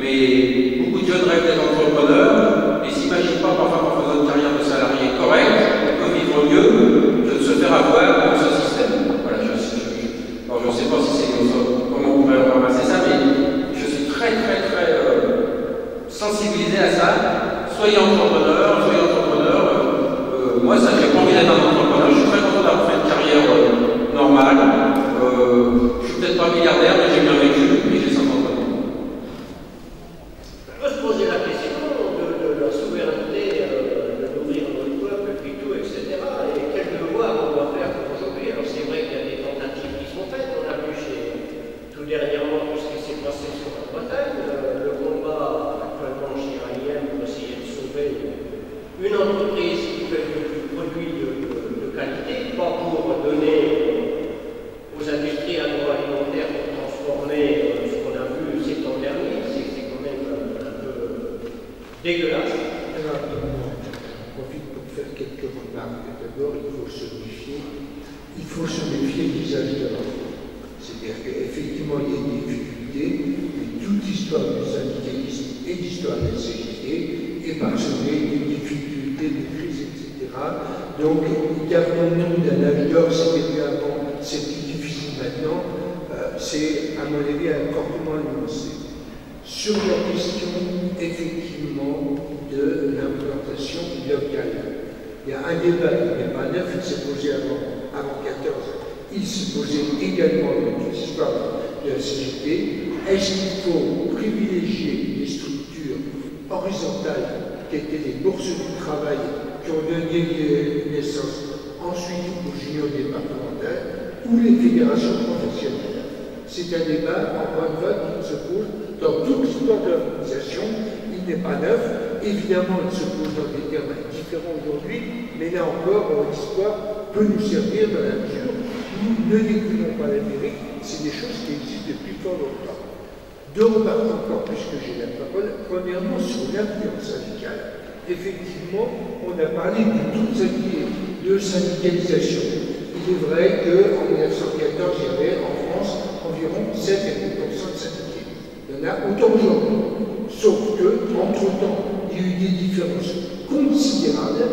mais beaucoup de jeunes rêvent d'être entrepreneurs et s'imaginent pas parfois qu'en faisant une carrière de salarié correcte, on peut vivre mieux que de se faire avoir dans ce système. Voilà, alors je ne sais pas si c'est comment on pourrait ramasser ça, mais je suis remarque. D'abord, il faut se méfier des âges d'or. C'est-à-dire qu'effectivement, il y a des difficultés, mais toute l'histoire du syndicalisme et l'histoire de la CGT est parsemée de difficultés, de crises, etc. Donc, gardons-nous d'un âge d'or, c'était mieux avant, c'est plus difficile maintenant, c'est, à mon avis, encore moins nuancé. Sur la question, effectivement, de l'implantation locale. Il y a un débat qui n'est pas neuf, il s'est posé avant 14. Il se posait également dans toute l'histoire de la CGT. Est-ce qu'il faut privilégier les structures horizontales qui étaient les bourses du travail qui ont donné naissance ensuite aux unions départementales ou les fédérations professionnelles? C'est un débat en bonne voie qui se pose dans toute l'histoire de l'organisation. Il n'est pas neuf. Évidemment, il se pose dans des termes différents aujourd'hui, mais là encore, l'histoire peut nous servir dans la mesure où nous ne découvrons pas l'Amérique, c'est des choses qui existent depuis fort longtemps. Deux remarques encore, puisque j'ai la parole. Premièrement, sur l'influence syndicale. Effectivement, on a parlé de syndicalisation. Il est vrai qu'en 1914, il y avait en France environ 7,5% de syndiqués. Il y en a autant aujourd'hui. Sauf que, entre-temps, il y a eu des différences considérables,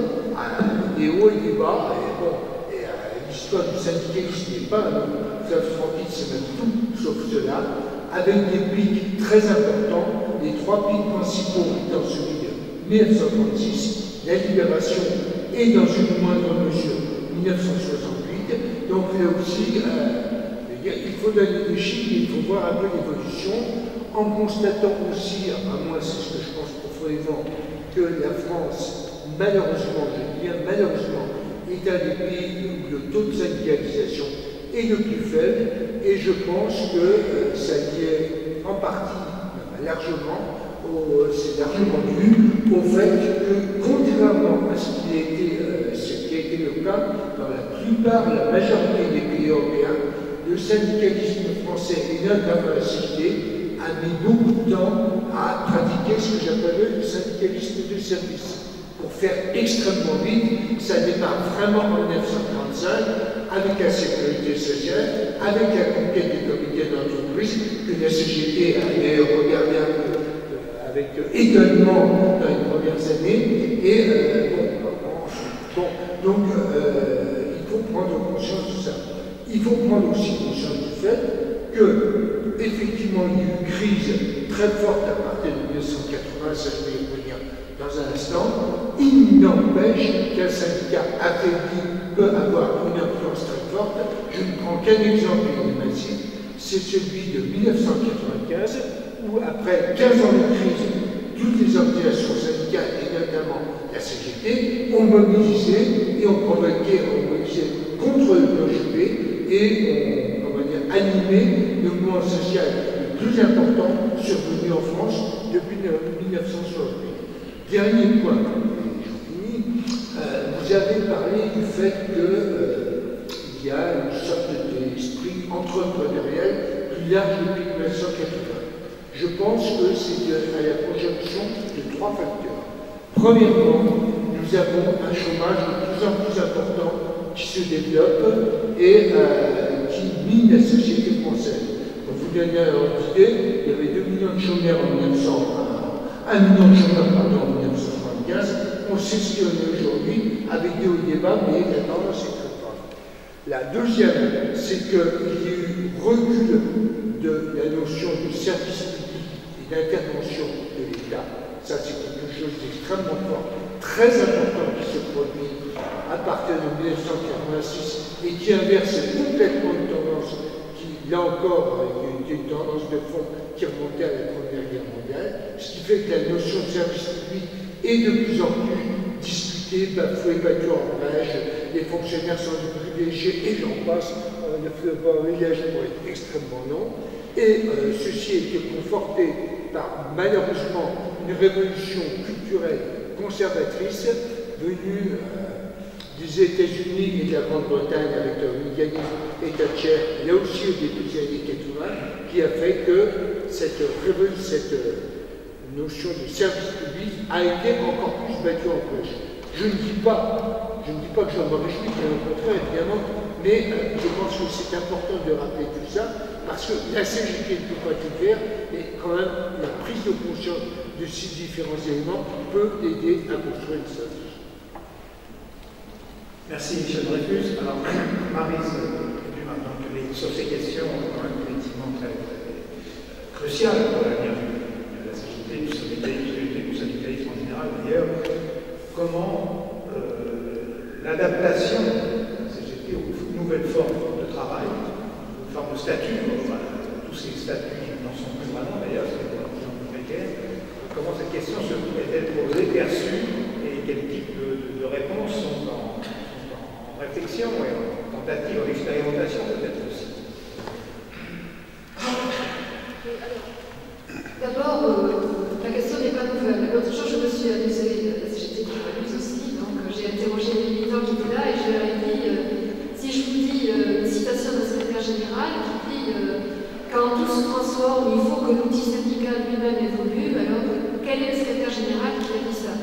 des hauts et des bas. L'histoire du syndicalisme n'est pas un fleuve tranquille, c'est même tout sauf cela, avec des pics très importants. Les trois pics principaux étant celui de 1936, la libération et dans une moindre mesure 1968. Donc là aussi, il faut donner des chiffres et il faut voir un peu l'évolution, en constatant aussi, à moi c'est ce que je pense profondément, que la France, malheureusement, je dis bien malheureusement, est un des pays où le taux de syndicalisation est le plus faible, et je pense que ça y est en partie, largement, c'est largement dû au fait que, contrairement à ce qui a été le cas dans la majorité des pays européens, le syndicalisme français et notamment la CGT a mis beaucoup de temps à pratiquer ce que j'appelle le syndicalisme de service. Pour faire extrêmement vite, ça démarre vraiment en 1935 avec la sécurité sociale, avec la conquête des comités d'entreprise que la CGT a d'ailleurs regardé un peu avec étonnement dans les premières années. Et donc il faut prendre conscience de ça. Il faut prendre aussi conscience du fait que, effectivement, il y a eu une crise très forte à partir de 1980, ça je vais y revenir dans un instant. Il n'empêche qu'un syndicat affaibli peut avoir une influence très forte. Je ne prends qu'un exemple massif, c'est celui de 1995, où après 15 ans de crise, toutes les organisations syndicales, et notamment la CGT, ont mobilisé et ont mobilisé contre le PGP et ont animé le mouvement social le plus important survenu en France depuis 1968. Dernier point, et j'en finis, vous avez parlé du fait qu'il y a une sorte d'esprit entrepreneurial plus large depuis 1980. Je pense que c'est à la conjonction de trois facteurs. Premièrement, nous avons un chômage de plus en plus important qui se développe et qui mine la société française. Pour vous donner un ordre d'idée, il y avait 2 millions de chômeurs en 1 million de chômeurs en 1975. On sait ce qu'il y en a aujourd'hui avec des hauts et des bas, mais la tendance est très forte. La deuxième, c'est qu'il y a eu recul de la notion de service public et d'intervention de l'État. Ça, c'est quelque chose d'extrêmement fort, très important qui se produit à partir de 1986 et qui inverse complètement une tendance qui, là encore, était une tendance de fond qui remontait à la Première Guerre mondiale, ce qui fait que la notion de service public est de plus en plus discutée, bafouée, battue en brèche, les fonctionnaires sont privilégiés et j'en passe, le fleuve pour être extrêmement long. Et ceci a été conforté par, malheureusement, une révolution culturelle conservatrice venue des États-Unis et de la Grande-Bretagne avec Reagan et Thatcher, là aussi au début des années 80, qui a fait que cette notion de service public a été encore plus battue en brèche. Je ne dis pas pas que j'en me réjouis, bien au contraire, évidemment, mais je pense que c'est important de rappeler tout ça, parce que la CGT ne peut pas tout faire, mais quand même, la prise de conscience de ces différents éléments peut aider à construire une stratégie. Merci Michel Dreyfus. Alors, Maryse, maintenant sur ces questions, quand même effectivement très cruciales pour l'avenir de la CGT, du syndicalisme en général d'ailleurs, comment l'adaptation de la CGT aux nouvelles formes de travail, aux formes de statut, tous ces statuts qui n'en sont plus vraiment d'ailleurs, c'est de plus en plus précaire, comment cette question est-elle posée, perçue, et quel type de réponses sont en réflexion et en tentative, en expérimentation peut-être aussi. D'abord, la question n'est pas nouvelle. L'autre jour, je me suis amusée, la CGT qui m'amuse aussi, donc j'ai interrogé les militants qui étaient là et je leur ai dit, si je vous dis une citation d'un secrétaire général qui dit quand tout se transforme, il faut que l'outil syndical lui-même évolue, alors quel est le secrétaire général qui a dit ça?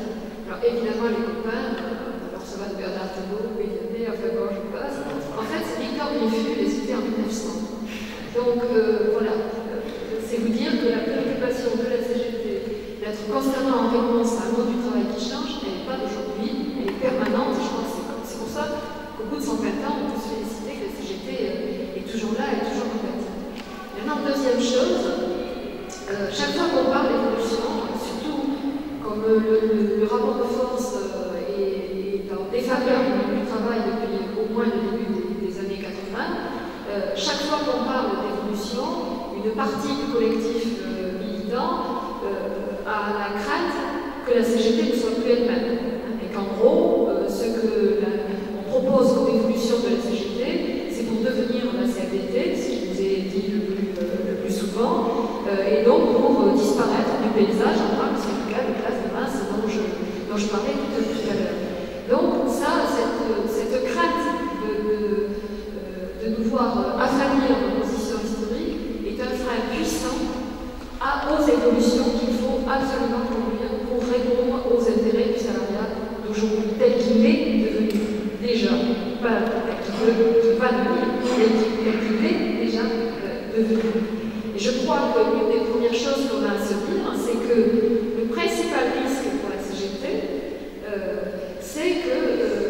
Alors évidemment, les copains, alors ça va de Bernard Thibault, Béliané, enfin bon, je passe. En fait, c'est Victor Dreyfus, et c'était en 1900. Donc voilà, c'est vous dire que la préoccupation de la CGT d'être constamment en réponse à un monde du travail qui change, elle n'est pas d'aujourd'hui, elle est permanente, et je pense que c'est pour ça qu'au bout de 120 ans, on peut se féliciter que la CGT est toujours là, elle est toujours combative. Maintenant, deuxième chose, chaque fois qu'on parle d'évolution, surtout comme le rapport de force est en défaveur du travail depuis au moins le début des années 80, chaque fois qu'on parle d'évolution, une partie du collectif militant a la crainte que la CGT ne soit plus elle-même. Et qu'en gros, ce qu'on propose comme évolution de la CGT, c'est pour devenir la CFDT, ce qui nous est dit le plus souvent, et donc pour disparaître du paysage en tant que syndicat de classe de masse dont je parlais tout à l'heure. Donc ça, cette crainte de nous voir affaiblir nos positions historiques est un frein puissant aux évolutions qu'il faut absolument conduire pour répondre aux intérêts du salariat d'aujourd'hui, tel qu'il est devenu déjà, pas tel qu'il va devenir, tel qu'il est déjà devenu. Et je crois que l'une des premières choses qu'on a à se dire, c'est que le principal risque pour la CGT, c'est qu'elle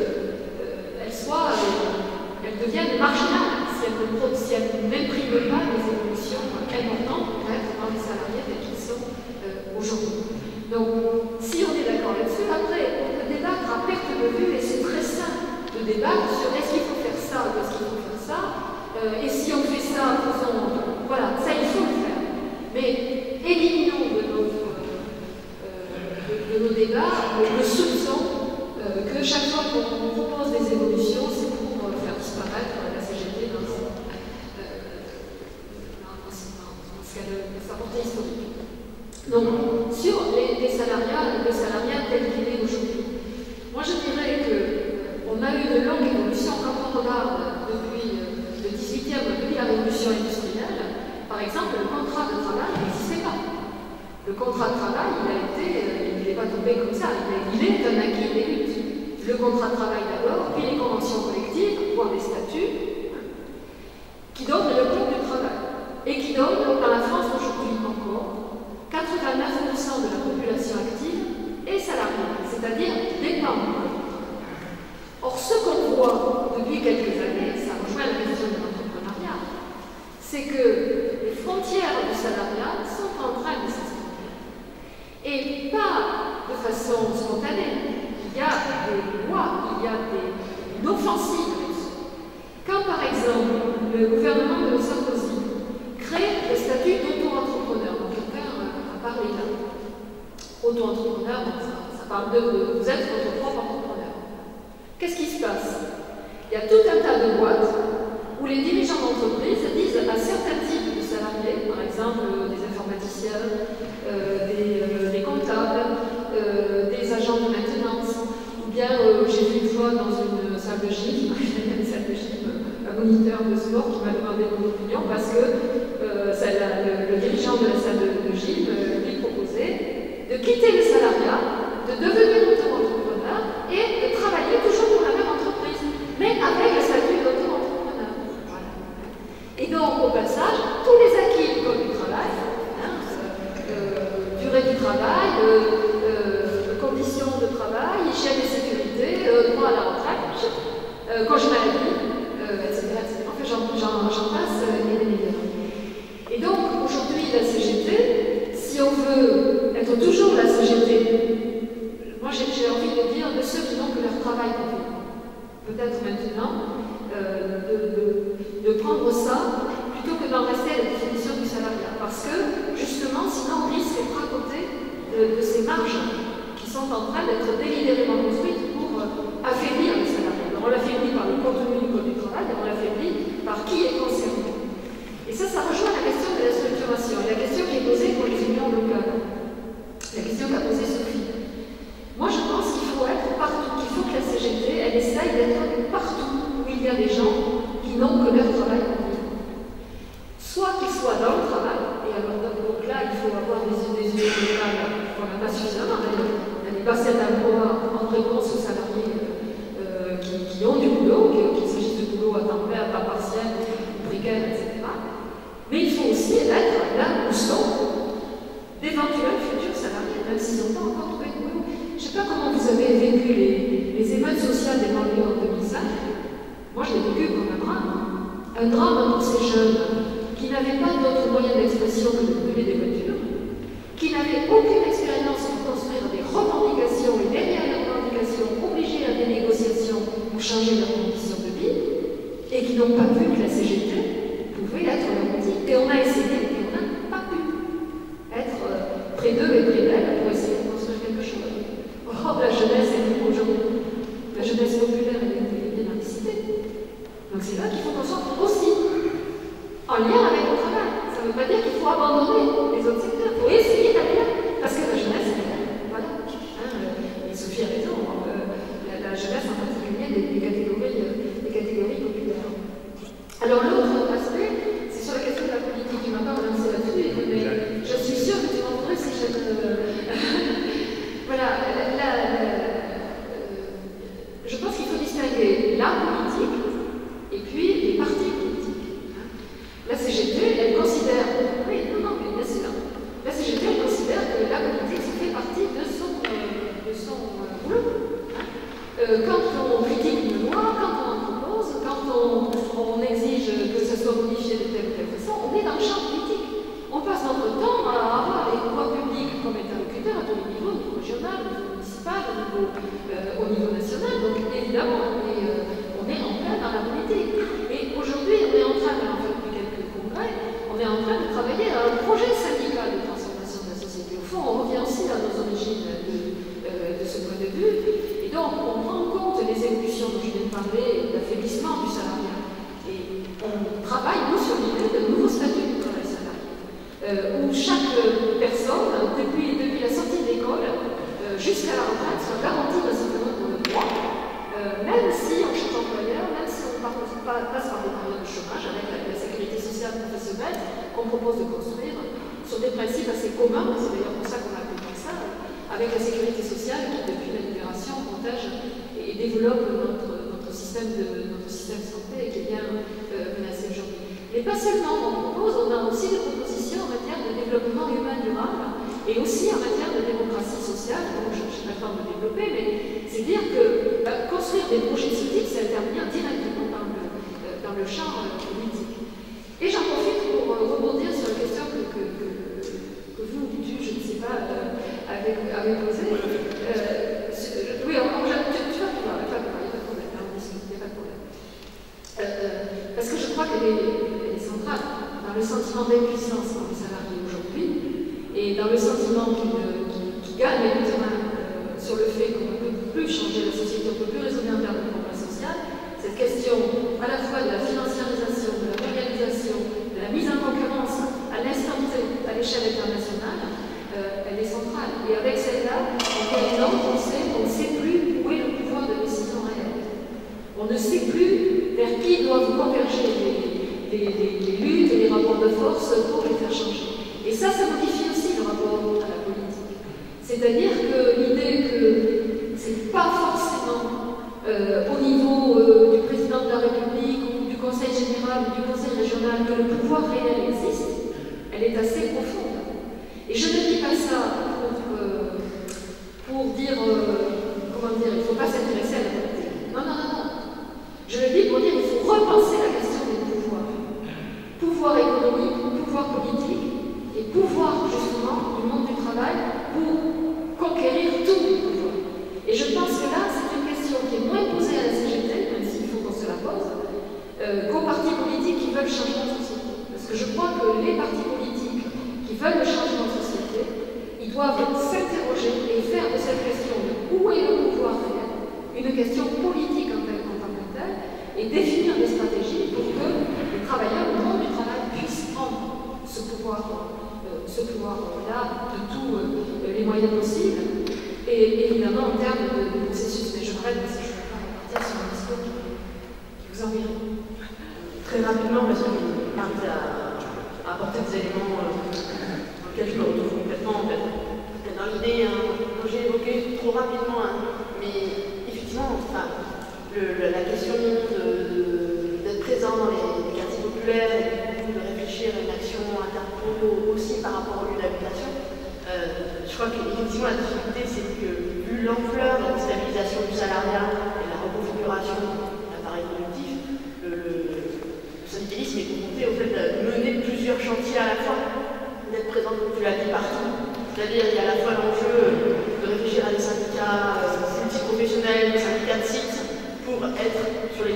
devienne marginale si elle n'imprime pas les évolutions importantes peut-être dans les salariés tels qu'ils sont aujourd'hui. Donc, si on est d'accord là-dessus, après, on peut débattre à perte de vue, et c'est très sain de débattre sur est-ce qu'il faut faire ça ou est-ce qu'il faut faire ça, et si on fait ça, faisons... Voilà, ça il faut le faire. Mais éliminons de nos débats le soupçon que chaque fois qu'on propose des évolutions, c'est pour faire disparaître la CGT dans sa portée historique. Donc, sur les salariats, le salariat tel qu'il est aujourd'hui, moi je dirais qu'on a eu de longues évolutions quand on regarde depuis le 18e, depuis la révolution industrielle. Par exemple, le contrat de travail n'existait pas. Le contrat de travail, il n'est pas tombé comme ça, il est un acquis des luttes. Le contrat de travail d'abord, puis les conventions collectives, voire les statuts, qui donnent le code du travail. Et qui donnent, dans la France aujourd'hui encore, 89% de la population active est salariée, c'est-à-dire dépend. Or, ce qu'on voit depuis quelques années, ça rejoint la question de l'entrepreneuriat, c'est que les frontières du salariat sont en train de s'estomper. Et pas de façon spontanée. Il y a des lois, il y a une offensive là-dessus. Quand, par exemple, le gouvernement de Sarkozy crée le statut d'auto-entrepreneur, donc quelqu'un a parlé là. Auto-entrepreneur, ça parle de vous êtes votre propre entrepreneur. Qu'est-ce qui se passe? Il y a tout un tas de boîtes où les dirigeants d'entreprise disent à certains types de salariés, par exemple des informaticiens, des comptables, des agents de maintenance, ou bien j'ai vu une fois dans une salle de gym, un moniteur de sport qui m'a demandé mon opinion parce que le dirigeant de la salle de gym lui proposait de quitter le salariat, de devenir auto-entrepreneur et de travailler toujours pour la même entreprise. peut-être maintenant, de prendre ça plutôt que d'en rester à la définition du salariat. Parce que, justement, sinon on risque d'être à côté de ces marges qui sont en train d'être délibérément construites pour affaiblir les salariés. Alors on l'affaiblit par le contenu du code du travail et on l'affaiblit par qui est concerné. Et ça rejoint la question de la structuration et la question qui est posée pour les unions locales. La question qu'a posée Sophie. Moi je pense qu'il faut être partout, qu'il faut que la CGT, elle essaye d'être partout où il y a des gens qui n'ont que leur travail en vie. Soit qu'ils soient dans le travail, et alors donc là il faut avoir des unions locales qu'on n'a pas suffisamment, elle n'est pas cette emploi en réponse aux salariés qui ont du boulot, qu'il s'agisse de boulot à temps plein, à temps partiel, précaire, etc. Mais il faut aussi être là où sont d'éventuels futurs salariés, même s'ils n'ont pas encore trouvé de boulot. Je ne sais pas comment vous avez vécu les émeutes sociales des banlieues en 2005. Moi, je l'ai vécu comme un drame. Un drame pour ces jeunes qui n'avaient pas d'autre moyen d'expression que de brûler des voitures, qui n'avaient aucune expérience pour construire des revendications et derrière les revendications obligées à des négociations pour changer leurs conditions de vie, et qui n'ont pas vu que la CGT pouvait être leur outil. Et on a essayé, et on n'a pas pu être près d'eux et près d'elles pour essayer de construire quelque chose. Or, la jeunesse est libre aujourd'hui. La jeunesse populaire est bien anticipée. Donc c'est là qu'il faut qu'on soit aussi en lien avec le travail. Ça ne veut pas dire qu'il faut abandonner les autres secteurs. Il faut essayer d'aller là. Parce que la jeunesse est là. Voilà. Et Sophie a raison. La jeunesse en particulier des catégories populaires. Alors l'autre aspect, c'est sur la question de la politique. Tu m'as pas relancé là-dessus, mais je suis sûre que tu m'en voudrais si je ne... Voilà. Je pense qu'il faut distinguer la politique et puis les partis politiques. La CGT, elle considère... Oui, non, mais bien sûr. La CGT, elle considère que la politique, ça fait partie de son boulot. Quand on critique une loi, quand on en propose, quand on exige que ça soit modifié de telle ou telle façon, on est dans le champ politique. On passe notre temps à avoir les pouvoirs publics comme interlocuteurs à tous les niveaux, au niveau régional, au niveau municipal, au niveau national. Donc évidemment, on est en plein dans la politique. Et aujourd'hui, on est en train, en fait, depuis quelques congrès, on est en train de travailler à un projet syndical de transformation de la société. Au fond, on revient aussi à nos origines de ce point de vue. Et donc, on prend en compte les évolutions dont je viens de parler, l'affaiblissement du salariat. Et on travaille, nous, sur l'idée de nouveaux statuts du travail salarié, où chaque personne, depuis la sortie de l'école jusqu'à la retraite, soit garantie d'un certain nombre de droits, même si on change d'employeur, même si on passe par des périodes de chômage avec la sécurité sociale professionnelle qu'on propose de construire sur des principes assez communs, c'est d'ailleurs pour ça qu'on a appelé ça, avec la sécurité sociale qui, depuis la libération, protège et développe notre système de santé qui est bien menacé aujourd'hui. Mais pas seulement, on a aussi des propositions en matière de développement humain durable et aussi en matière de démocratie sociale, donc je n'ai pas le temps de développer, mais c'est dire que construire des projets de ce type, c'est intervenir directement dans le champ politique. Et j'en profite pour rebondir sur la question que vous, je ne sais pas, avez posée. Oui, tu vas pouvoir, il n'y a pas de problème, il n'y a pas de problème. Parce que je crois qu'elle est centrale dans le sentiment d'impuissance pour les salariés aujourd'hui et dans le sentiment qui gagne le terrain sur le fait qu'on ne peut plus changer la société, on ne peut plus raisonner en termes de progrès social. Cette question à la fois de la financiarisation, de la mondialisation, de la mise en concurrence à l'instant T à l'échelle internationale, elle est centrale. Et avec celle-là, encore exemple, on ne sait plus où est le pouvoir de décision réelle. On ne sait plus vers qui doivent converger les luttes et les rapports de force pour les faire changer. Et ça modifie aussi le rapport à la politique. C'est-à-dire que l'idée que c'est pas forcément au niveau du président de la République ou du Conseil général ou du Conseil régional que le pouvoir réel existe, elle est assez profonde. Et je ne dis pas ça pour dire, comment dire, il ne faut pas s'intéresser à la politique. Non. Je le dis pour dire qu'il faut repenser la question des pouvoirs. Pouvoir économique, pouvoir politique et pouvoir justement du monde du travail pour conquérir tous les pouvoirs. Et je pense que là, c'est une question qui est moins posée à la CGT, même une question politique en tant que telle, et définir des stratégies pour que les travailleurs, le monde du travail, puissent prendre ce pouvoir-là de tous les moyens possibles, et évidemment en termes de processus. Mais je m'arrête parce que je ne vais pas repartir sur un discours qui vous enverrait. Très rapidement, parce que Marthe a apporté des éléments dans lesquels je me retrouve complètement dans l'idée que j'ai évoquée trop rapidement, mais effectivement, la question d'être présent dans les quartiers populaires et de réfléchir à une action interpro aussi par rapport au lieu d'habitation, je crois qu'effectivement la difficulté c'est que vu l'ampleur de la déstabilisation du salariat et la reconfiguration de l'appareil productif, le syndicalisme est confronté au fait de mener plusieurs chantiers à la fois, d'être présent comme tu l'as dit partout. C'est-à-dire il y a à la fois l'enjeu de réfléchir à des syndicats multiprofessionnels, des syndicats de sites, pour être sur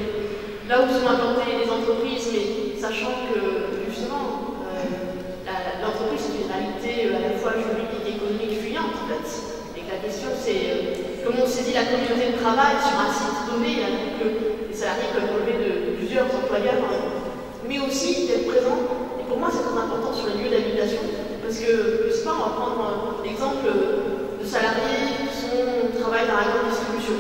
là où sont implantées les entreprises, mais sachant que justement l'entreprise c'est une réalité à la fois juridique et économique fuyante en fait. Et que la question c'est comment on saisit la communauté de travail sur un site donné, alors que les salariés peuvent relever de plusieurs employeurs, mais aussi d'être présent. Et pour moi c'est très important sur les lieux d'habitation, parce que je sais pas, on va prendre l'exemple de salariés qui travaillent dans la grande distribution,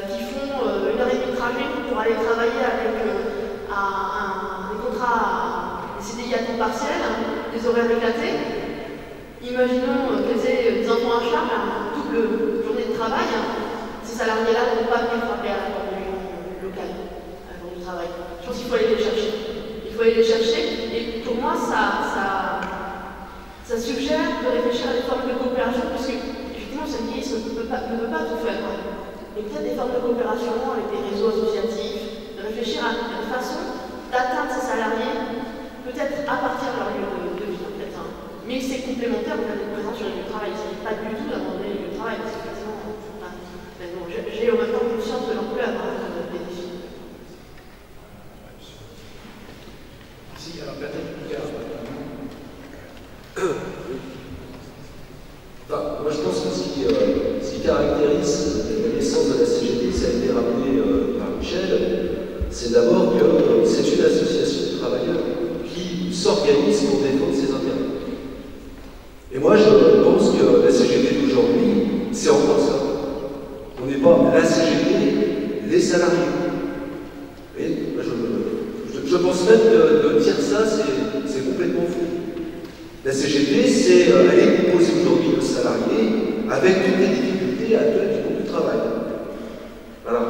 qui font 1h30 de trajet pour aller travailler avec des contrats, des CDI à temps partiel, des horaires éclatés. Imaginons qu'elles aient des enfants à charge, une double journée de travail. Ces salariés-là ne vont pas venir frapper à la porte de l'union locale à la journée du travail. Je pense qu'il faut aller les chercher. Il faut aller les chercher, et pour moi, ça suggère de réfléchir à des formes de coopération, parce que, effectivement, le syndicalisme ne peut pas tout faire. Et peut-être des formes de coopération avec des réseaux associatifs, de réfléchir à une façon d'atteindre ces salariés, peut-être à partir de leur lieu de vie, en fait. Mais c'est complémentaire au fait d'être présent sur les lieux de travail. Il ne s'agit pas du tout d'abandonner les lieux de travail, parce qu'effectivement, j'ai en même temps conscience de l'ampleur des défis. Si, alors peut-être moi je pense que ce qui caractérise la naissance de la CGT, ça a été rappelé par Michel, c'est d'abord que c'est une association de travailleurs qui s'organise pour défendre ses intérêts. Et moi je pense que la CGT d'aujourd'hui, c'est encore ça. On n'est pas la CGT, les salariés. Et je pense même de dire ça, c'est complètement faux. La CGT, elle est composée aujourd'hui de salariés avec toutes les difficultés actuelles du monde du travail. Voilà.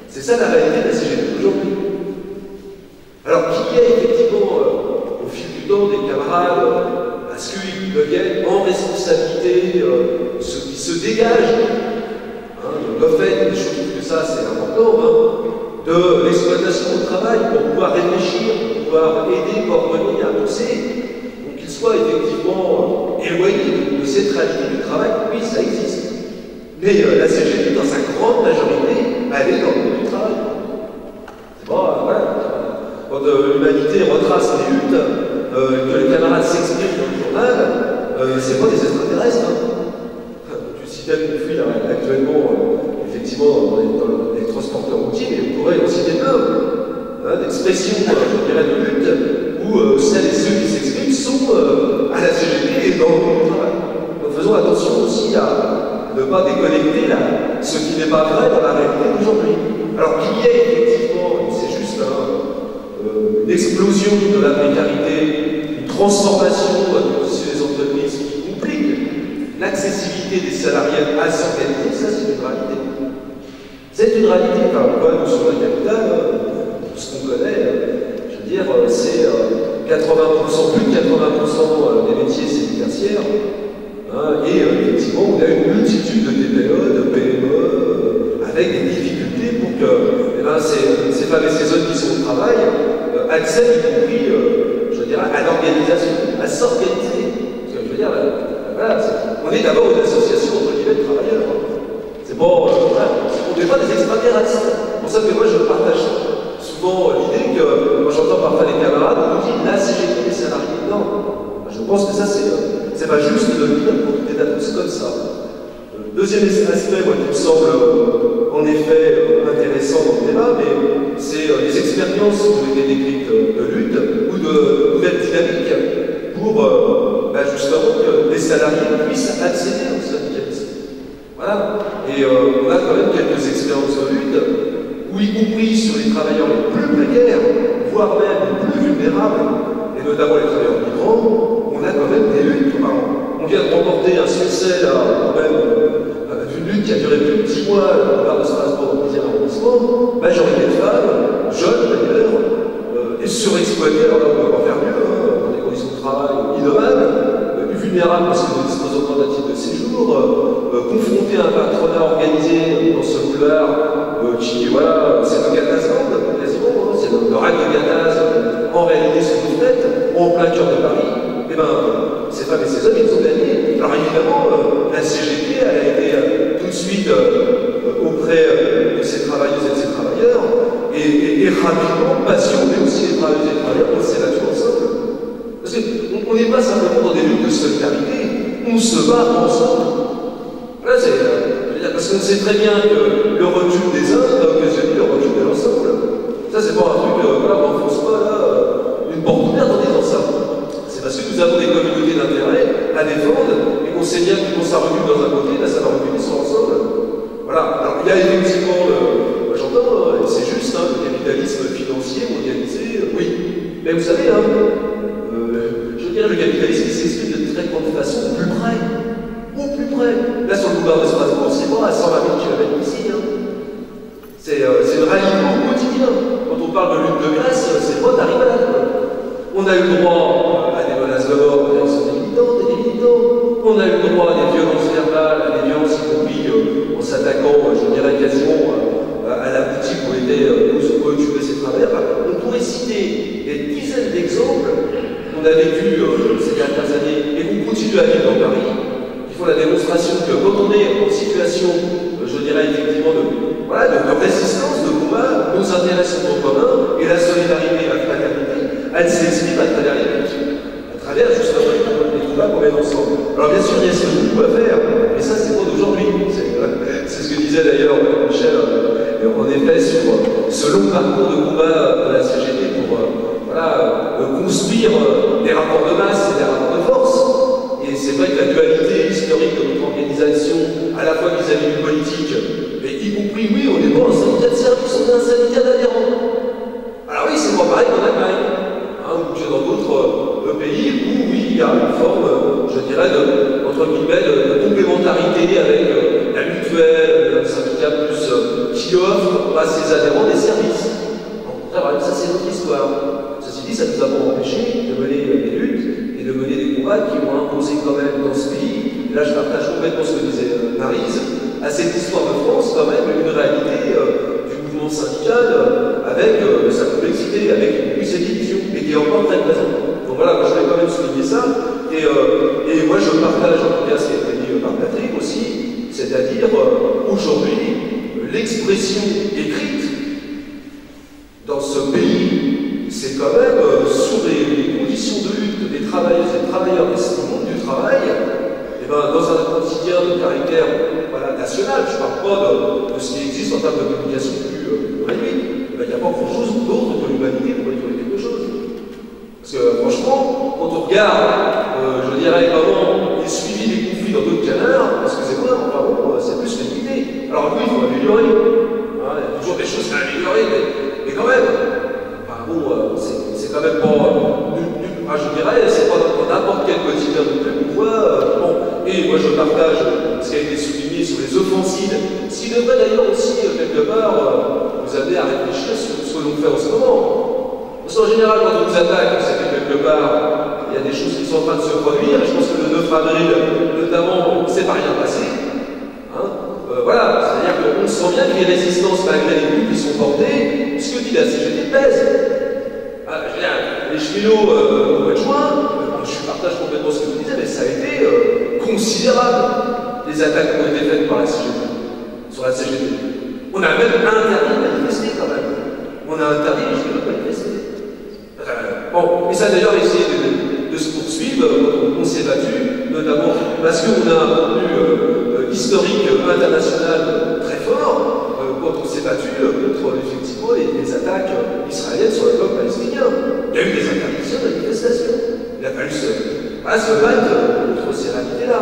C'est ça la réalité de la CGT d'aujourd'hui. Alors qu'il y ait effectivement, au fil du temps, des camarades à ce qu'ils deviennent en responsabilité, ceux qui se dégagent, le fait, je trouve que ça c'est important, de l'exploitation au travail pour pouvoir réfléchir, pour pouvoir aider, coordonner, impulser. Soit effectivement éloigné de cette réalité du travail, oui, ça existe. Mais la CGT, dans sa grande majorité, elle est dans le monde du travail. C'est bon, voilà. Quand l'humanité retrace les luttes, que les camarades s'expriment dans le journal, c'est pas des extraterrestres. Tu citais Conflit actuellement, effectivement, dans les transporteurs routiers, mais on pourrait en citer plein d'expressions, je dirais, de lutte, où celles et ceux qui s'expriment sont à la CGT et dans le monde du travail. Donc faisons attention aussi à ne pas déconnecter ce qui n'est pas vrai dans la réalité d'aujourd'hui. Alors qu'il y ait effectivement, c'est juste une explosion de la précarité, une transformation du tissu des entreprises qui complique l'accessibilité des salariés à s'organiser, ça c'est une réalité. C'est une réalité, enfin, nous sur la capitale, ce qu'on connaît, je veux dire, c'est 80%, plus de 80% des métiers, c'est du tertiaire. Et effectivement, on a une multitude de TPE, de PME, avec des difficultés pour que ces femmes et ces hommes qui sont au travail accèdent, y compris, je veux dire, à l'organisation, à s'organiser. Parce que je veux dire, voilà, on est d'abord une association entre guillemets de travailleurs. C'est bon, on n'est pas des extraterrestres. C'est pour ça que moi je partage souvent l'idée que, moi j'entends parfois les camarades, on nous dit là CGT les salariés. Non, je pense que ça c'est pas juste de le dire pour tout état de cause comme ça. Deuxième aspect, moi, qui me semble en effet intéressant dans le débat, mais c'est les expériences qui ont été décrites de lutte ou de nouvelles dynamiques pour justement que les salariés puissent accéder au syndicalisme. Voilà. Et on a quand même quelques expériences de lutte où, y compris sur les travailleurs les plus précaires, voire même les plus vulnérables, et notamment les travailleurs migrants, on a quand même des luttes. On vient de remporter un succès là, quand même, d'une lutte qui a duré plus de 10 mois à la part de Strasbourg, dans le 10e arrondissement, majorité de femmes, jeunes d'ailleurs, et surexploitées, alors là on peut pas faire mieux, dans des conditions de travail innommables, vulnérables parce que nous disposons d'un titre de séjour, confrontés à un patronat organisé dans ce boulevard qui, voilà, c'est le Gatazland, quasiment, c'est le raid de Gataz, en réalité sur une tête, en plein cœur de Paris. Eh bien, ces femmes et ces hommes, ils ont gagné. Alors évidemment, la CGT, elle a été tout de suite auprès de ces travailleuses et de ces travailleurs, et rapidement passionné aussi les travailleuses et les travailleurs, on s'est battu ensemble. Parce qu'on n'est pas simplement dans des luttes de solidarité, on se bat ensemble. Là, parce qu'on sait très bien que le recul des uns va occasionner le recul de l'ensemble. Ça, c'est pas un truc, voilà, on n'enfonce pas là une porte ouverte en disant ça. Parce que nous avons des communautés d'intérêt à défendre et qu'on sait bien que quand ça recule dans un côté, là, ça va reculer sur l'ensemble. Voilà. Alors, il y a effectivement, moi j'entends, c'est juste, le capitalisme financier mondialisé, oui. Mais vous savez, je veux dire, le capitalisme s'exprime de très grande façon, au plus près. Au plus près. Là, sur le boulevard de Strasbourg, c'est pas à 120 000 km d'ici. C'est le ralliement au quotidien. Quand on parle de lutte de classe, c'est pas d'arrivade. On a eu le droit à des menaces de mort en direction des militantes et des militants. On a eu le droit à des violences verbales, à des violences y compris en s'attaquant, je dirais quasiment, à la boutique où étaient occupés ces travailleurs. On pourrait citer des dizaines d'exemples qu'on a vécu ces dernières années et qu'on continue à vivre dans Paris, qui font la démonstration que quand on est en situation, je dirais effectivement, de résistance, de combat, nos intérêts sont en commun et la solidarité et la fraternité, elle s'exprime à travers les luttes, à travers justement les combats qu'on mène ensemble. Alors bien sûr, il y a ce que à faire, mais ça c'est pas d'aujourd'hui. C'est ce que disait d'ailleurs Michel, en effet, sur ce long parcours de combat de la CGT pour construire des rapports de masse et des rapports de force. Et c'est vrai que la dualité historique de notre organisation, à la fois vis-à-vis du politique, mais y compris, oui, on n'est pas un syndicat de service, on est un syndicat d'adhérents. Alors oui, c'est pas pareil qu'en Allemagne. Ou que dans d'autres pays où, oui, il y a une forme, je dirais, entre guillemets, de complémentarité avec la mutuelle, le syndicat plus, qui offre à ses adhérents des services. Donc, ça, c'est notre histoire. Ceci dit, ça nous a pas empêché de mener des luttes et de mener des combats qui ont imposé quand même dans ce pays, et là je partage complètement ce que disait Maryse, à cette histoire de France quand même une réalité du mouvement syndical avec sa complexité, avec ses divisions, et qui est encore très présente. Donc voilà, moi je voulais quand même souligner ça, et moi je partage en tout cas ce qui a été dit par Patrick aussi, c'est-à-dire aujourd'hui, l'expression écrite dans ce pays, c'est quand même sur les conditions de lutte des travailleuses et des travailleurs du monde du travail, et ben, dans un quotidien de caractère national, je ne parle pas de ce qui existe en termes de communication plus réduite, il n'y a pas grand-chose d'autre que l'humanité pour dire quelque chose. Parce que franchement, quand on regarde, je dirais comment il suivi des conflits dans d'autres canards, excusez-moi, enfin bon, c'est plus limité. Alors oui, il faut améliorer. Il y a toujours des choses à améliorer, mais quand même, enfin bon, c'est quand même pas, je dirais, c'est pas dans n'importe quel quotidien de plus qu'on voit. Bon, et moi je partage ce qui a été souligné sur les offensives, ce qui devrait d'ailleurs aussi, quelque part, nous amener à réfléchir sur ce que l'on fait en ce moment. Parce qu'en général, quand on nous attaque, c'est que quelque part, il y a des choses qui sont en train de se produire, et je pense que le 9 avril, notamment, on ne s'est pas rien passé. Voilà, c'est-à-dire qu'on sent bien que les résistances, malgré les buts qui sont portés, ce que dit la CGT pèse. Les cheminots au mois de juin, je partage complètement ce que vous disiez, mais ça a été considérable, les attaques qui ont été faites par la CGT, sur la CGT. On a même interdit de manifester quand même. On a interdit les cheminots de manifester. Bon, et ça d'ailleurs essayé de se poursuivre, on s'est battu, notamment parce qu'on a un contenu historique international très fort quand on s'est battu contre effectivement les attaques israéliennes sur le bloc palestinien. Il y a eu des interdictions de manifestation. Il a fallu se battre contre ces réalités-là.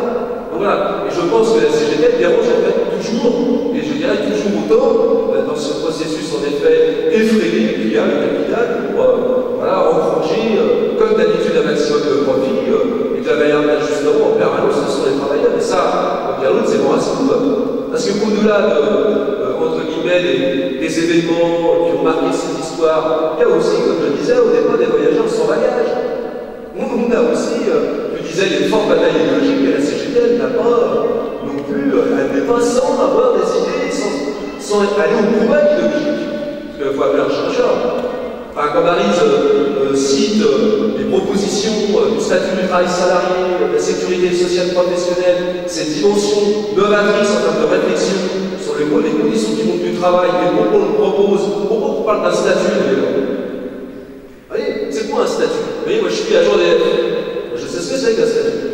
Donc voilà, et je pense que la CGT dérange en fait toujours, et je dirais toujours autant, dans ce processus en effet effréné qu'il y a le capital pour voilà, engranger, comme d'habitude, un maximum de profit, et de la manière d'ajustement en permanence sur les travailleurs. Et ça, bien l'autre, c'est bon à ce coup. Parce que au-delà entre guillemets, des événements qui ont marqué cette histoire, il y a aussi, comme je disais au départ, des voyageurs sans bagages. On a aussi, je disais, il y a une forte bataille idéologique, mais la CGT, elle n'a pas non plus, elle n'est pas sans avoir des idées, sans aller au combat idéologique. Parce qu'il faut appeler un chercheur. Enfin, quand Maryse cite les propositions du statut du travail salarié, de la sécurité sociale professionnelle, cette dimension novatrice en termes de réflexion sur les conditions du monde du travail, et pourquoi on le propose, pourquoi on parle d'un statut d'ailleurs. Vous voyez, c'est quoi un statut? Vous voyez, moi je suis agent des... Je sais ce que c'est qu'un statut.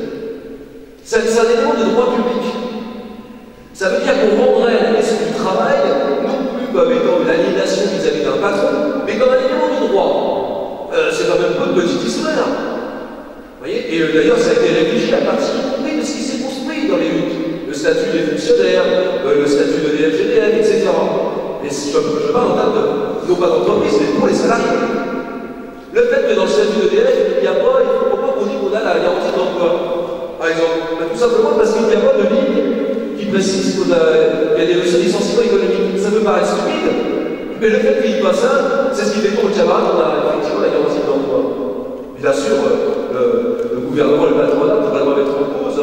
C'est un élément de droit public. Ça veut dire qu'on rendrait la question du travail, non plus comme étant une aliénation vis-à-vis d'un patron, mais comme un élément de droit. C'est quand même pas une petite histoire. Vous voyez? Et d'ailleurs, ça a été réfléchi à partir de ce qui s'est construit dans les luttes. Le statut des fonctionnaires, le statut de l'EFGDF, etc. Et je parle en termes de, non pas d'entreprise, mais pour les salariés. Le fait que dans le statut d'EDF, il n'y a pas, il ne faut pas qu'on dise qu'on a la garantie d'emploi. Par exemple, tout simplement parce qu'il n'y a pas de ligne qui précise qu'il y a des licenciements économiques. Ça peut paraître stupide, mais le fait qu'il n'y ait pas ça, c'est ce qui fait pour le camarade qu'on a effectivement la garantie d'emploi. Bien sûr, le gouvernement et le patronat pourraient le remettre en cause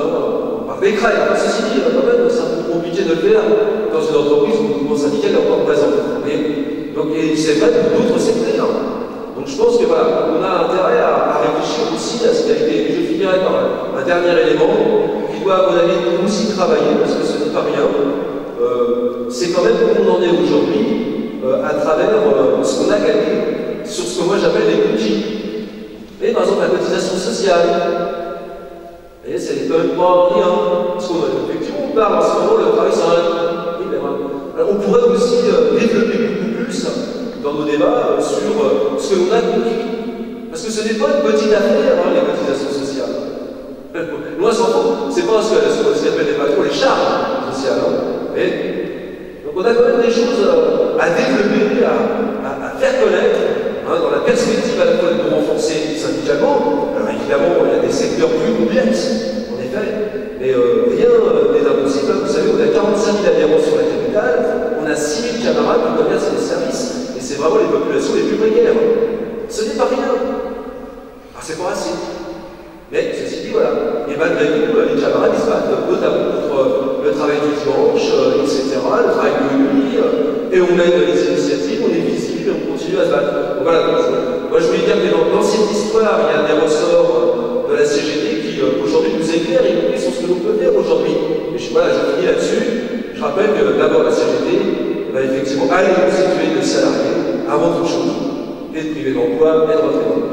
par décret. Ceci dit, quand même, c'est un peu compliqué de le faire dans une entreprise où le mouvement syndical est encore présent. Donc, et c'est vrai pour d'autres secteurs. Donc je pense que voilà, on a intérêt à réfléchir aussi à ce qui a été. Je finirai par un dernier élément qui doit, à mon avis, aussi travailler, parce que ce n'est pas rien. C'est quand même où on en est aujourd'hui à travers ce qu'on a gagné sur ce que moi j'appelle les outils. Et par exemple la cotisation sociale. Et c'est quand même pas rien. Parce qu'effectivement on parle en ce moment le travail sur un. Oui, mais voilà. On pourrait aussi développer beaucoup plus dans nos débats sur ce que l'on a compris. Parce que ce n'est pas une petite affaire, les cotisations sociales. Loin s'en faut, c'est pas ce qu'appellent les patrons les charges sociales. Donc on a quand même des choses à développer, à faire connaître, dans la perspective à la fois de renforcer syndicalement. Alors évidemment, il y a des secteurs plus complexes, en effet, mais rien n'est impossible. Vous savez, on a 45 000 adhérents sur la capitale, on a 6 000 camarades du commerce et des services. Et c'est vraiment les populations les plus précaires. Ce n'est pas rien. Alors c'est pas assez. Mais ceci dit, voilà. Et malgré tout, les camarades ils se battent notamment contre le travail du dimanche, etc., le travail de nuit, et on mène les initiatives, on est visible, et on continue à se battre. Donc voilà. Moi je voulais dire que dans cette histoire, il y a des ressorts de la CGT qui aujourd'hui nous éclairent, y compris sur ce que l'on peut faire aujourd'hui. Et voilà, je finis là-dessus. Je rappelle que d'abord la CGT va effectivement aller constituer des salariés avant toute chose, et de priver d'emploi et de retraite.